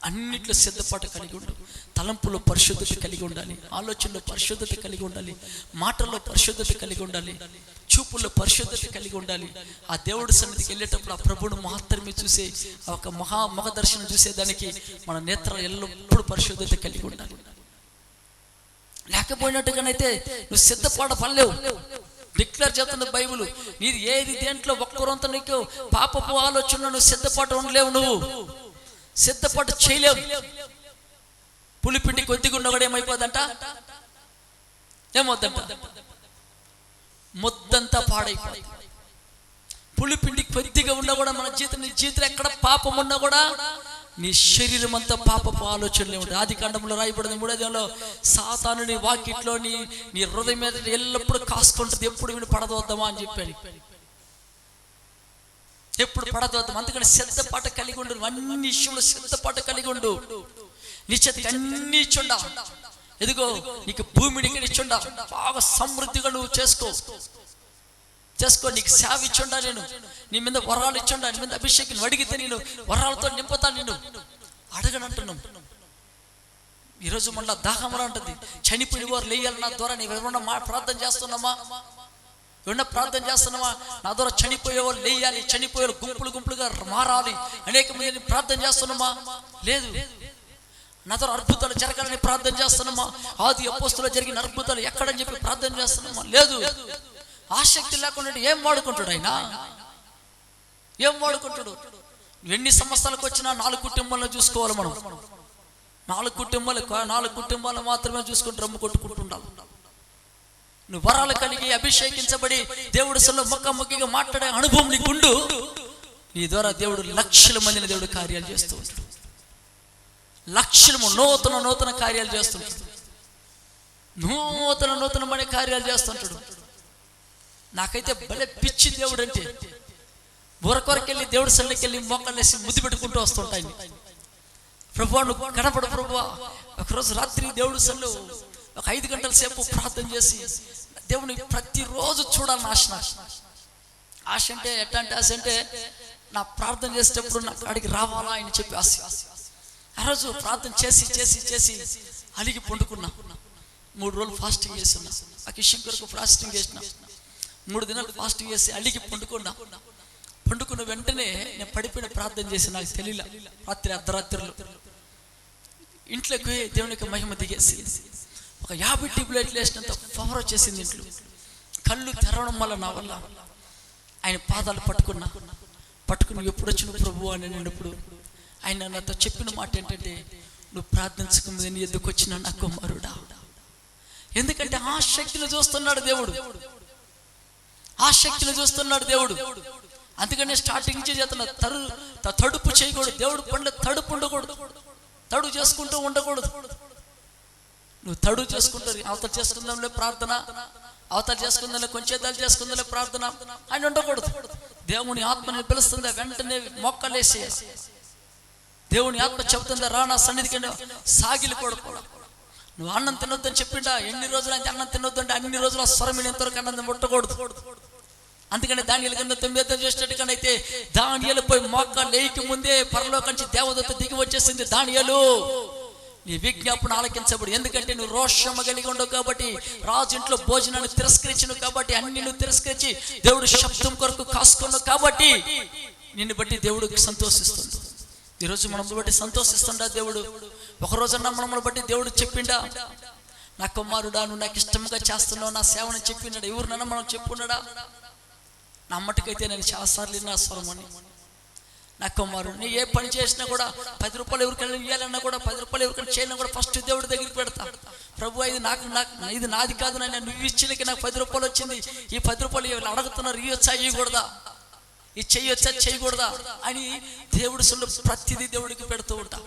అన్నిట్లో సిద్ధపాటు కలిగి ఉండు. తలంపులో పరిశుద్ధత కలిగి ఉండాలి, ఆలోచనలో పరిశుద్ధత కలిగి ఉండాలి, మాటల్లో పరిశుద్ధత కలిగి ఉండాలి, చూపుల్లో పరిశుద్ధత కలిగి ఉండాలి. ఆ దేవుడి సన్నిధికి వెళ్ళేటప్పుడు ఆ ప్రభువును మాత్రమే చూసే ఒక ముఖ దర్శనం చూసేదానికి మన నేత్రాలు ఎల్లప్పుడూ పరిశుద్ధత కలిగి ఉండాలి. లేకపోయినట్టుగానైతే నువ్వు సిద్ధపాటు పడలేవు. డిక్లేర్ చేస్తున్న బైబుల్, నీది ఏది దేంట్లో ఒక్కరంత నీకు పాపపు ఆలోచన నువ్వు సిద్ధపాటు ఉండలేవు, నువ్వు సిద్ధపాటు చేయలేవు. పులిపిండి కొద్దిగా ఉన్న కూడా ఏమైపోదంట, ఏమవుద్దంట, మొద్దంతా పాడైపోయి. పులిపిండి కొద్దిగా ఉన్నా కూడా మన జీవితంలో ఎక్కడ పాపం ఉన్నా కూడా నీ శరీరం అంతా పాపపు ఆలోచనలే ఉంటాయి. ఆది కాండంలో రాయబడింది 3వ అధ్యాయంలో, సాతాను నీ వాకిట్లో నీ హృదయం మీద ఎల్లప్పుడూ కాసుకుంటుంది, ఎప్పుడు వీడు పడదోద్దామా అని చెప్పాడు. ఎప్పుడు పడదోద్దాం. అందుకని సిద్ధపాటు కలిగి ఉండు, అన్ని విషయంలో సిద్ధపాటు కలిగి ఉండు. నీ చేతికి అన్ని ఇచ్చుండా, ఎదుగో నీకు భూమిని ఇచ్చుండా, బాగా సమృద్ధిగా నువ్వు చేసుకో. నీకు సేవ ఇచ్చుండా, నేను నీ మీద వరాలు ఇచ్చుండా, నీ మీద అభిషేకం అడిగితే నేను వరాలతో నింపుతా, నేను అడగనంటున్నాం. ఈరోజు మళ్ళీ దాహమరా ఉంటుంది, చనిపోయిన వారు లేయాలి నా ద్వారా. నీవు ఏమన్నా ప్రార్థన చేస్తున్నామా? ఏమన్నా ప్రార్థన చేస్తున్నామా? నా ద్వారా చనిపోయేవాళ్ళు లేయాలి, చనిపోయేవాళ్ళు గుంపులుగా మారాలి అనేక మంది ప్రార్థన చేస్తున్నామా? లేదు. నా ద్వారా అద్భుతాలు జరగాలని ప్రార్థన చేస్తున్నామా? ఆది అపోస్తులో జరిగిన అద్భుతాలు ఎక్కడని చెప్పి ప్రార్థన చేస్తున్నామా? లేదు. ఆసక్తి లేకుండా ఏం వాడుకుంటాడు ఆయన? ఏం వాడుకుంటాడు? ఎన్ని సంవత్సరాలకు వచ్చినా 4 కుటుంబాలను చూసుకోవాలి మనం. 4 కుటుంబాలు మాత్రమే చూసుకుంటూ రమ్ము కొట్టుకుంటుండాలి. నువ్వు వరాలు కలిగి అభిషేకించబడి దేవుడు సొల్లు ముఖాముఖిగా మాట్లాడే అనుభవం నీకుండు. నీ ద్వారా దేవుడు లక్షల మందిని దేవుడు కార్యాలు చేస్తూ ఉంటాడు. లక్షలము నూతన కార్యాలు చేస్తుంటాడు. నూతనమైన కార్యాలు చేస్తుంటాడు. నాకైతే భలే పిచ్చి దేవుడు అంటే, ఊరకొరకెళ్ళి దేవుడు సన్నిధికి వెళ్ళి మోకాళ్ళేసి ముద్దు పెట్టుకుంటూ వస్తుంటాయి. ప్రభువా నువ్వు కనపడు ప్రభువా. ఒకరోజు రాత్రి దేవుడు సన్నిధిలో ఒక 5 గంటల సేపు ప్రార్థన చేసి దేవుని ప్రతిరోజు చూడాలని ఆశ అంటే ఎట్లాంటి ఆశ అంటే, నా ప్రార్థన చేసేటప్పుడు నాకు అడిగి రావాలా అని చెప్పి ఆశ. ఆ రోజు ప్రార్థన చేసి అలిగి పండుకున్నా. 3 రోజులు ఫాస్టింగ్ చేస్తున్నా. ఆ కిషన్ కొరకు ఫాస్టింగ్ చేసిన. 3 దినాలు ఫాస్టింగ్ చేసి అలిగి పండుకున్న వెంటనే నేను పడిపోయిన ప్రార్థన చేసి నాకు తెలియలే. రాత్రి అర్ధరాత్రులు ఇంట్లోకి దేవునికి మహిమ దిగేసి ఒక 50 ట్యూబ్లైట్లు వేసినంత పవర్ వచ్చేసింది ఇంట్లో. కళ్ళు తెరవడం వల్ల నా వల్ల ఆయన పాదాలు పట్టుకుని ఎప్పుడు వచ్చిన ప్రభు అని అన్నప్పుడు ఆయన నాతో చెప్పిన మాట ఏంటంటే, నువ్వు ప్రార్థించకముందు నీ ఎద్దుకు వచ్చిన నా కుమారుడా. ఎందుకంటే ఆ శక్తిని చూస్తున్నాడు దేవుడు, ఆ శక్తిని చూస్తున్నాడు దేవుడు. అందుకనే స్టార్టింగ్ నుంచి చేస్తున్న తడుపు చేయకూడదు. దేవుడు పండ్ల తడుపు ఉండకూడదు, తడుపు చేసుకుంటూ ఉండకూడదు. నువ్వు తడుపు చేసుకుంటూ అవతల చేసుకుందాంలే ప్రార్థన, అవతల చేసుకుందాంలే కొంచెం చేసుకుందాంలే ప్రార్థన అని ఉండకూడదు. దేవుని ఆత్మని పిలుస్తుందా వెంటనే మొక్కలేసే. దేవుని ఆత్మ చెప్తుందా రా నా సన్నిధికి సాగిలి కూడా. నువ్వు అన్నం తినొద్దని చెప్పిండా, ఎన్ని రోజులు అయితే అన్నం తినొద్దు అంటే అన్ని రోజులు ఆ స్వరం ఎంతవరకు అన్నం ముట్టకూడదు. అందుకని దానియేలు కింద 9 చేసినట్టుగానైతే దానియేలు పోయి మోకాలు లేయక ముందే పరలోకం నుంచి దేవదూత దిగి వచ్చేసింది. దానియేలు నీ విజ్ఞాపన ఆలకించబడు. ఎందుకంటే నువ్వు రోషము కలిగి ఉండవు కాబట్టి, రాజు ఇంట్లో భోజనాన్ని తిరస్కరించను కాబట్టి, అన్ని నువ్వు తిరస్కరించి దేవుడు శబ్దం కొరకు కాసుకున్నావు కాబట్టి నిన్ను బట్టి దేవుడికి సంతోషిస్తుంది. ఈరోజు మనం బట్టి సంతోషిస్తుండా దేవుడు? ఒకరోజన్నా మనల్ని బట్టి దేవుడు చెప్పిండా, నా కుమారుడా నువ్వు నాకు ఇష్టంగా చేస్తున్నావు, నా సేవను చెప్పినాడు. ఎవరినన్నా మనం చెప్పున్నాడా? నా మట్టుకైతే నేను చాలాసార్లు నా స్వరం అని. నా కుమారుడు నీ ఏ పని చేసినా కూడా 10 రూపాయలు ఎవరికైనా ఇవ్వాలన్నా కూడా, 10 రూపాయలు ఎవరికైనా చేయాలన్నా కూడా ఫస్ట్ దేవుడి దగ్గరికి పెడతా. ప్రభు ఇది నాది కాదు నాయన, నువ్వు ఇచ్చినకి నాకు 10 రూపాయలు వచ్చింది, ఈ 10 రూపాయలు అడుగుతున్నారు, ఇవ్వచ్చా ఇవ్వకూడదా, ఇది చెయ్యొచ్చా చేయకూడదా అని దేవుడు సొల్లు ప్రతిదీ దేవుడికి పెడుతూ ఉంటా.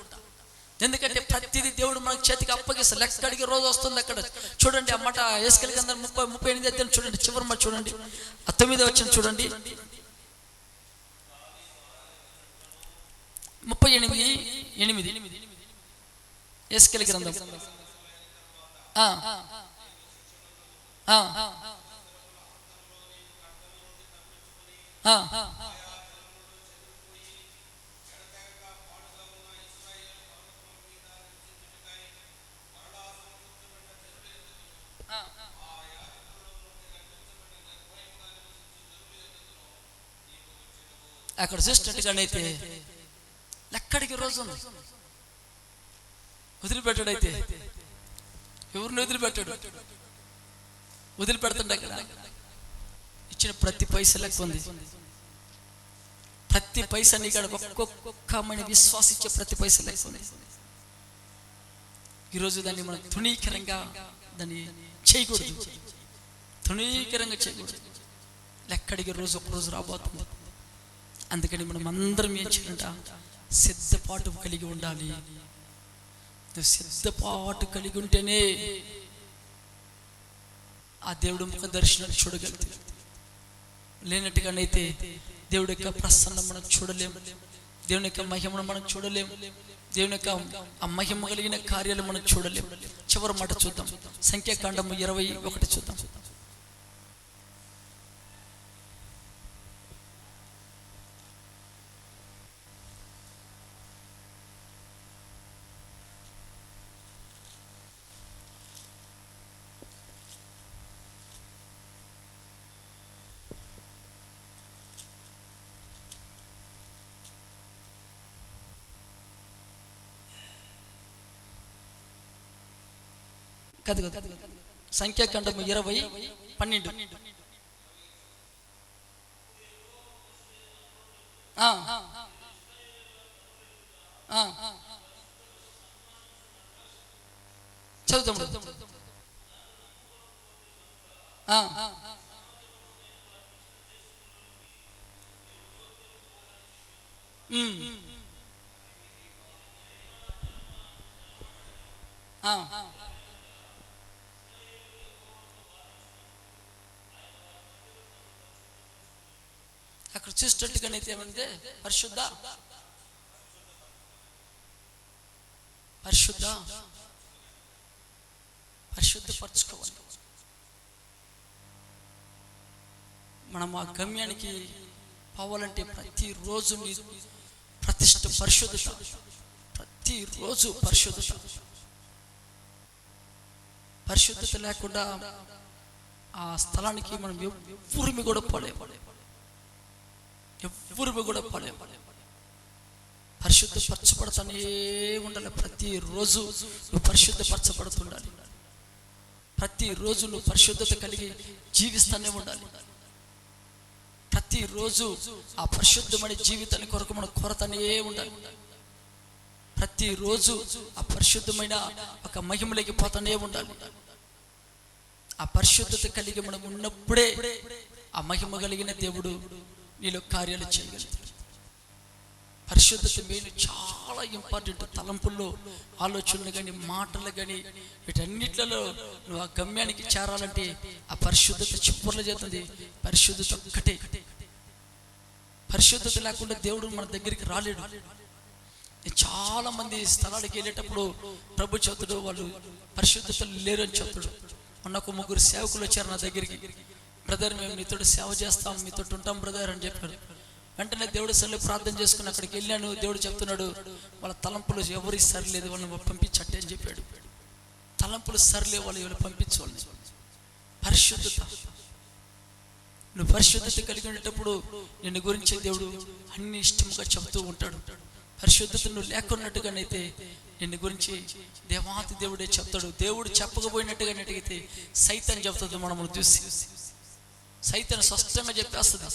ఎందుకంటే ప్రతిదీ దేవుడు మనకు చేతికి అప్పగిస్తా. లెక్క అడిగే రోజు వస్తుంది. అక్కడ చూడండి ఆ మాట ఎస్కేల్ కింద 38 చూడండి, చివరి మాట చూడండి, 9 వచ్చిన చూడండి, 38:8 ఎస్కేల్ గ్రంథం. అక్కడ చూసినట్టుగానైతే ఎక్కడికి రోజు ఉంది, వదిలిపెట్టాడైతే ఎవరిని వదిలిపెట్టాడు, వదిలిపెడుతుండే కదా. ఇచ్చిన ప్రతి పైస లెక్క ఉంది, ప్రతి పైసా నీకు ఒక్కొక్క మని విశ్వాసించే ప్రతి పైస లెక్క ఉంది. ఈరోజు దాన్ని మనం తుణీకరంగా దాన్ని చేయకూడదు, తుణీకరంగా చేయకూడదు. ఎక్కడికి రోజు ఒక రోజు రాబోతుంది. అందుకని మనం అందరం ఏం చేయాలంట, సిద్ధపాటు కలిగి ఉండాలి. నువ్వు సిద్ధపాటు కలిగి ఉంటేనే ఆ దేవుడు ముఖ దర్శనాన్ని చూడగలుగుతాడు. లేనట్టుగానైతే దేవుడి యొక్క ప్రసన్నం మనం చూడలేము, దేవుని యొక్క మహిమను మనం చూడలేము, దేవుని యొక్క ఆ మహిమ కలిగిన కార్యాలు మనం చూడలేము. చివరి మాట చూద్దాం, సంఖ్యాకాండము 21 చూద్దాం. కదు సంఖ్యాకాండము 20:12. చదువుతాం. అక్కడ చూసినట్టుగానైతే ఏమంటే పరిశుద్ధ పరిశుద్ధ పరిశుద్ధపరచుకోవాలి. మనం ఆ గమ్యానికి పోవాలంటే ప్రతిరోజు ప్రతిష్ఠ పరిశుద్ధత, ప్రతిరోజు పరిశుద్ధత లేకుండా ఆ స్థలానికి మనం ఎవ్వరిమి కూడా పోలేము. పరిశుద్ధపరచబడతానే ఉండాలి. ప్రతిరోజు నువ్వు పరిశుద్ధపరచబడుతుండాలి. ప్రతిరోజు నువ్వు పరిశుద్ధత కలిగి జీవిస్తూనే ఉండాలి. ప్రతిరోజు ఆ పరిశుద్ధమైన జీవితాన్ని కొరకు మనం కొరతనే ఉండాలి. ప్రతిరోజు ఆ పరిశుద్ధమైన ఒక మహిమలోకి పోతూనే ఉండాలి. ఆ పరిశుద్ధత కలిగి మనం ఉన్నప్పుడే ఆ మహిమ కలిగిన దేవుడు నీలో కార్యాలు చేయగలుగుతాడు. పరిశుద్ధత మెయిన్ చాలా ఇంపార్టెంట్. తలంపుల్లో, ఆలోచనలు కానీ, మాటలు కానీ, వీటన్నిట్లలో నువ్వు ఆ గమ్యానికి చేరాలంటే ఆ పరిశుద్ధత చిప్పుర్లు చేస్తుంది. పరిశుద్ధత ఒక్కటే. పరిశుద్ధత లేకుండా దేవుడు మన దగ్గరికి రాలేడు. చాలా మంది స్థలానికి వెళ్ళేటప్పుడు ప్రభు చెబుతాడు వాళ్ళు పరిశుద్ధతలు లేరు అని చెప్తాడు. మొన్న ఒక 3 సేవకులు వచ్చారు నా దగ్గరికి. బ్రదర్, మేము మీతో సేవ చేస్తాం, మీతో ఉంటాం బ్రదర్ అని చెప్పాడు. వెంటనే దేవుడు సర్లే ప్రార్థన చేసుకుని అక్కడికి వెళ్ళాను. దేవుడు చెప్తున్నాడు, వాళ్ళ తలంపులు ఎవరి సరిలేదు, వాళ్ళని పంపించట్టే అని చెప్పాడు. తలంపులు సరిలే, వాళ్ళు పంపించాలి. పరిశుద్ధత, నువ్వు పరిశుద్ధత కలిగి ఉండేటప్పుడు నిన్ను గురించి దేవుడు అన్ని ఇష్టంగా చెబుతూ ఉంటాడు. పరిశుద్ధత నువ్వు లేకున్నట్టుగానైతే నిన్ను గురించి దేవాతి దేవుడే చెప్తాడు. దేవుడు చెప్పకపోయినట్టుగానైతే సైతాన్ చెప్తుంది. మనం చూసి సైతాన్ స్పష్టంగా చెప్పేస్తుంది,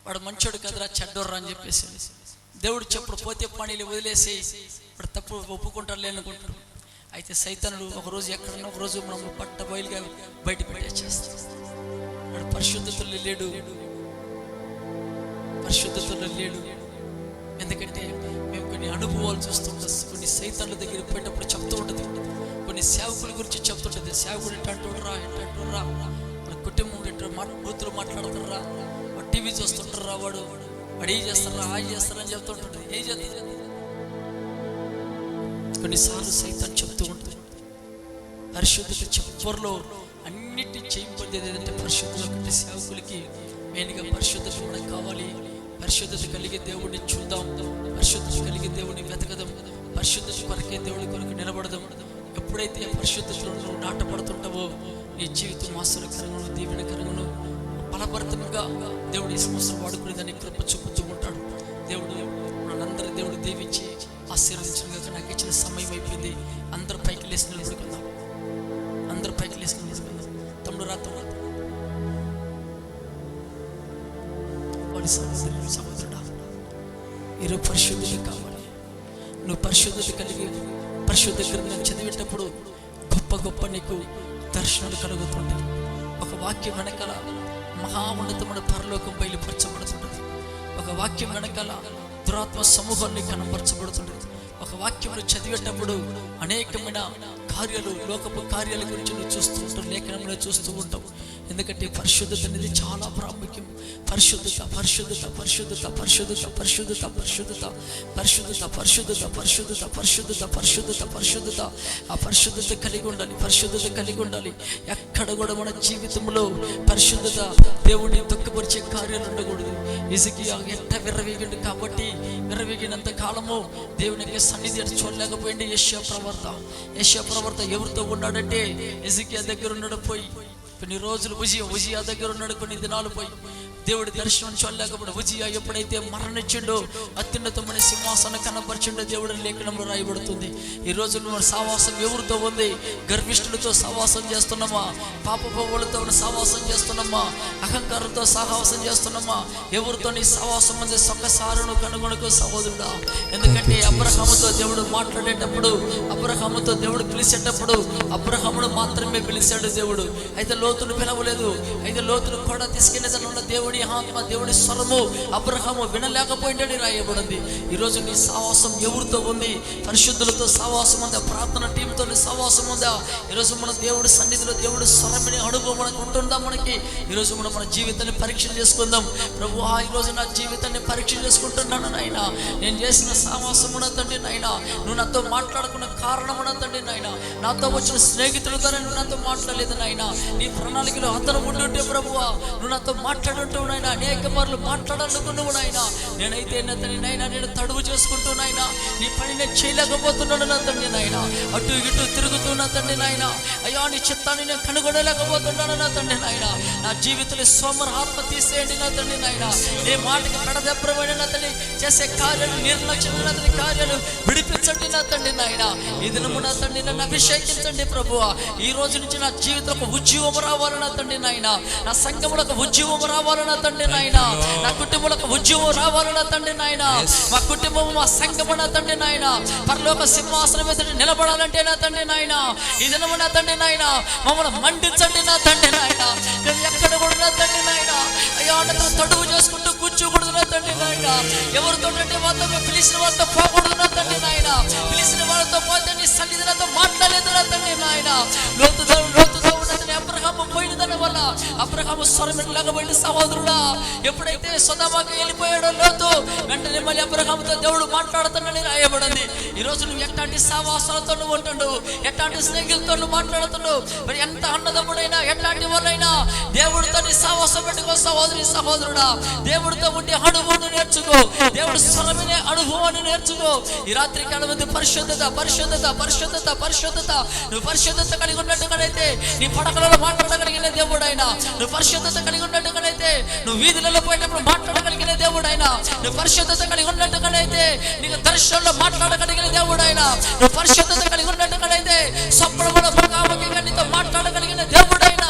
వాడు మంచోడు కదరా, చెడ్డోర్రా అని చెప్పేసి. దేవుడు చెప్పుడు పోతే పనిలు వదిలేసి వాడు తప్పు ఒప్పుకుంటారు లేనుకుంటాడు. అయితే సైతానుడు ఒకరోజు ఎక్కడన్నా ఒకరోజు మనం పట్ట బయలుగా బయట పెట్టేస్తాడు. వాడు పరిశుద్ధతలో లేడు. ఎందుకంటే మేము కొన్ని అనుభవాలు చూస్తుంటాం. కొన్ని సైతాన్ల దగ్గర పోయేటప్పుడు చెప్తూ ఉంటుంది, కొన్ని సేవకుల గురించి చెప్తుంటుంది. సేవకుడు ఎట్టంటుర్రా మన కుటుంబం కూతురు మాట్లాడుతుర్రా, టీవీ చూస్తుంటారా, వాడు ఏ చేస్తారా, ఆ చేస్తారని చెప్తుంటాడు. ఏం చేస్తారు? కొన్నిసార్లు సైతాన్ చెప్తూ ఉంటుంది. పరిశుద్ధత చివరిలో అన్నిటి చేయబోయేది ఏదంటే పరిశుద్ధత. ఒకటి సేవకులకి మెయిన్గా పరిశుద్ధత మనకు కావాలి. పరిశుద్ధత కలిగే దేవుడిని చూద్దాం, పరిశుద్ధత కలిగే దేవుడిని వెతకదాం, పరిశుద్ధత కొరకే దేవుడి కొరకు నిలబడదాం. ఎప్పుడైతే పరిశుద్ధతలో నువ్వు నాటపడుతుంటావో నీ జీవితం ఆశ్చర్యకరంగాను, దీవెనకరంగాను, బలభరితంగా దేవుడి ఈ సంవత్సరం వాడుకునే దాన్ని కృప చూపుతూ దీవించి ఆశీర్వదించిన గాక. నాకు ఇచ్చిన సమయం అయిపోయింది. అందరూ పైకి లేచి నిలబడుకుందాం. అందరూ పైకి లేచి నిలబడుకుందాం. తమ్ముడు రాత్రం సహోదరుడా, ఈరోజు పరిశుద్ధత కావాలి. నువ్వు పరిశుద్ధత కలిగి పరిశుద్ధ గ్రంథం చదివేటప్పుడు గొప్ప గొప్ప నీకు దర్శనాలు కలుగుతుంటాయి. ఒక వాక్యం వెనకాల మహా ఉన్నతమైన పరలోకం బయలుపరచబడుతుంటుంది. ఒక వాక్యం వెనకాల దురాత్మ సమూహాన్ని కనపరచబడుతుంటుంది. ఒక వాక్యమును చదివేటప్పుడు అనేకమైన కార్యాలు, లోకపు కార్యాల గురించి నువ్వు చూస్తూ ఉంటావు, లేఖనంలో చూస్తూ ఉంటావు. ఎందుకంటే పరిశుద్ధత అనేది చాలా ప్రాముఖ్యం. పరిశుద్ధత పరిశుద్ధత పరిశుద్ధత పరిశుద్ధత పరిశుద్ధత పరిశుద్ధత పరిశుద్ధత పరిశుద్ధత పరిశుద్ధత పరిశుద్ధత పరిశుద్ధత పరిశుద్ధత ఆ పరిశుద్ధత కలిగి ఉండాలి. పరిశుద్ధత కలిగి ఉండాలి. ఎక్కడ కూడా మన జీవితంలో పరిశుద్ధత దేవుడిని దుఃఖపరిచే కార్యాలు ఉండకూడదు. హిజ్కియా ఎట్ట విర్రవీగిండు కాబట్టి విర్రవీగినంత కాలము దేవునికి సన్నిధి చూడలేకపోయింది. యెషయా ప్రవర్త ఎవరితో ఉన్నాడంటే హిజ్కియా దగ్గర ఉన్నాడు. పోయి కొన్ని రోజులు ఉజియా దగ్గర ఉన్నాడు. కొన్ని దినాలు పోయి దేవుడి దర్శనం చూడలేకపోతే ఉజియా ఎప్పుడైతే మరణించిండో అత్యున్నతమైన సింహాసనం కనపరిచిండో దేవుడి లేఖనంలో రాయబడుతుంది. ఈ రోజు మన సావాసం ఎవరితో ఉంది? గర్విష్ఠులతో సావాసం చేస్తున్నామా? పాపపోవులతో సావాసం చేస్తున్నామా? అహంకారంతో సావాసం చేస్తున్నామా? ఎవరితో నీ సావాసం ఉంది? ఒక్కసారి కనుగొనకు సహోదరుడా. ఎందుకంటే అబ్రహాముతో దేవుడు మాట్లాడేటప్పుడు, అబ్రహాముతో దేవుడు పిలిచేటప్పుడు అబ్రహామును మాత్రమే పిలిచాడు దేవుడు. అయితే లోతును పిలవలేదు. అయితే లోతును కూడా తీసుకెళ్లేదన్న దేవుడి ఆత్మ, దేవుడి స్వరము అబ్రహాము వినలేకపోయిందని రాయబడింది. ఈరోజు నీ సావాసం ఎవరితో ఉంది? పరిశుద్ధులతో సావాసం ఉందా? ప్రార్థన టీంతో సావాసం ఉందా? ఈరోజు మన దేవుడి సన్నిధిలో దేవుడి స్వరమిని అనుభవం మనకు ఉంటుందా? మనకి ఈరోజు మనం మన జీవితాన్ని పరీక్ష చేసుకుందాం. ప్రభువా, ఈరోజు నా జీవితాన్ని పరీక్ష చేసుకుంటున్నాను నాయన. నేను చేసిన సావాసం ఉన్నదండి నాయన. నువ్వు నాతో మాట్లాడుకున్న కారణం ఉన్నదండి నాయన. నాతో వచ్చిన స్నేహితుల ద్వారా నువ్వు నాతో మాట్లాడలేదు నాయన. నీ ప్రణాళికలో అతను ఉండుంటే ప్రభువా నువ్వు నాతో మాట్లాడుంటావు నాయన. అనేక మార్లు మాట్లాడాలనుకున్నావు నాయన. నేనైతే నాయన నేను తడువు చేసుకుంటూ నాయన నీ పని నేను చేయలేకపోతున్నాను నా తండ్రి నాయన. అటు ఇటు తిరుగుతున్నా తండ్రి నాయన. అయ్యా, నీ చిత్తాన్ని నేను కనుగొనలేకపోతున్నాను నా తండ్రి నాయన. నా జీవితంలో సోమర ఆత్మ తీసేయండి నా తండ్రి నాయన. నీ మాటకి కడదెప్పమైన నా తండ్రి చేసే కార్యాలు, నిర్లక్ష్యమైన తండ్రి కార్యాలు విడిపించండి నా తండ్రి నాయన. ఈ దినము నా తండ్రి నన్ను అభిషేకించండి ప్రభువా. ఈ రోజు నుంచి నా జీవితంలో ఉద్యోగం రావాలన్నా తండ్రి నాయన. నా సంఘములకు ఉద్యోగం రావాలన్నా తండ్రి నాయన. నా కుటుంబాలకు ఉద్యోగం రావాలన్నా తండ్రి నాయన. మా కుటుంబం, మా సంఘము నా తండ్రి నాయన పరలోక సింహాసనం మీద నిలబడాలంటే నా తండ్రి నాయన ఈ దినము నా తండ్రి నాయన మమ్మల్ని మండించండి నా తండ్రి నాయన. నేను ఎక్కడ కూడా నా తండ్రి నాయన అయ్యా నాతో తడువు చేసుకుంటూ కూర్చోకూడదు నా తండ్రి నాయన. ఎవరితో వాళ్ళతో పిలిచిన వాళ్ళతో పోకూడదు నా తండ్రి నాయన. పిలిచిన వాళ్ళతో పోతే నీ సన్నిధితో మాట్లాడలేదు నా తండ్రి నాయన. లోతుతో అబ్రహాము పోయిన దాని వల్ల అబ్రహాము స్వరమిలాగబడి సహోదరుడా ఎప్పుడైతే సొదొమకి వెళ్ళిపోయాడో లోతు వెంటనే మళ్ళీ అబ్రహాముతో దేవుడు మాట్లాడుతున్నాడని రాయబడింది. ఈరోజు నువ్వు ఎట్లాంటి సావాసాలతో నువ్వు ఉంటుండు, ఎట్లాంటి స్నేహితులతో నువ్వు మాట్లాడుతున్నావు, మరి ఎంత అన్నదమ్ముడైనా ఎట్లాంటి వాళ్ళైనా దేవుడితో నీ సావాసం పెట్టుకో సహోదరుడా. దేవుడితో ఉండే అనుభవాన్ని నేర్చుకో. దేవుడి స్వరమినే అనుభవాన్ని నేర్చుకో. ఈ రాత్రి కాలం మంది పరిశుద్ధత పరిశుద్ధత పరిశుద్ధత పరిశుద్ధత నువ్వు పరిశుద్ధత కలిగి ఉన్నట్టుగానైతే నీ పడకలలో మాట్లాడగలిగిన దేవుడైనా, నువ్వు పరిశుద్ధత కలిగి ఉన్నట్టుగానైతే నువ్వు వీధులలో పోయేటప్పుడు మాట్లాడగలిగిన దేవుడైనా, నువ్వు పరిశుద్ధత కలిగి ఉన్నట్టుగానైతే నీకు దర్శనంలో మాట్లాడగలిగిన దేవుడైనా, నువ్వు పరిశుద్ధత కలిగి ఉన్నట్టుగానైతే స్వప్నములో ముఖాముఖిగా నీతో మాట్లాడగలిగిన దేవుడైనా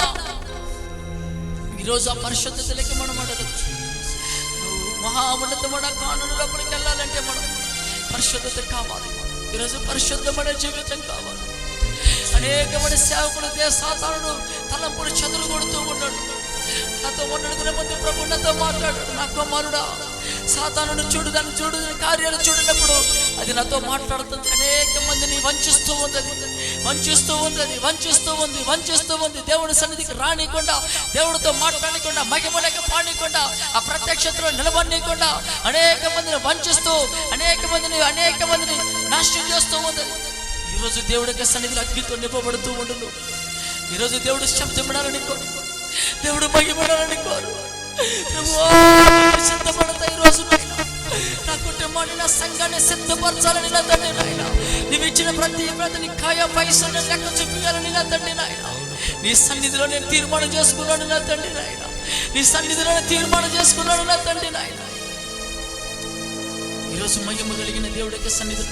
ఈరోజు ఆ పరిశుద్ధతలకి మనం అడగచ్చు. నువ్వు మహామన్నతమైన కానుల లోపలికి వెళ్ళాలంటే మనం పరిశుద్ధత కావాలి. ఈరోజు పరిశుద్ధమైన జీవితం కావాలి. అనేకమైన సేవకులు సాతానుడు తలంపుడు చదువు కొడుతూ ఉన్నాడు. నాతో ఉన్నడుతున్న మంది ప్రభు నాతో మాట్లాడాడు. నా కుమారుడా, సాతానుడు చూడు, దాన్ని చూడు, కార్యాలు చూడినప్పుడు అది నాతో మాట్లాడుతుంది. అనేక మందిని వంచిస్తూ ఉంది. దేవుడి సన్నిధికి రానికుండా, దేవుడితో మాట్లాడకుండా, మహిమలేక పాడకుండా, ఆ ప్రత్యక్షతలో నిలబడనీయకుండా అనేక మందిని వంచిస్తూ అనేక మందిని నాశనం చేస్తూ ఉంది. ఈరోజు దేవుడి యొక్క సన్నిధిలో అగ్నితో నింపబడుతూ ఉండు. ఈరోజు దేవుడు శబ్దపడాలని కోరు, దేవుడు మహిమడాలని కోరు. సిద్ధపడతా ఈరోజు నా కుటుంబాన్ని, నా సంఘాన్ని సిద్ధపరచాలని నా తండ్రి నాయన. నువ్వు ఇచ్చిన ప్రతి కాయ పైసలు లెక్క చూపించాలని నా తండ్రి నాయన. నీ సన్నిధిలో నేను తీర్మానం చేసుకున్నాను నా తండ్రి నాయన. నీ సన్నిధిలో తీర్మానం చేసుకున్నాను నా తండ్రి నాయన. ఈరోజు మహిమ కలిగిన దేవుడికి సన్నిధులు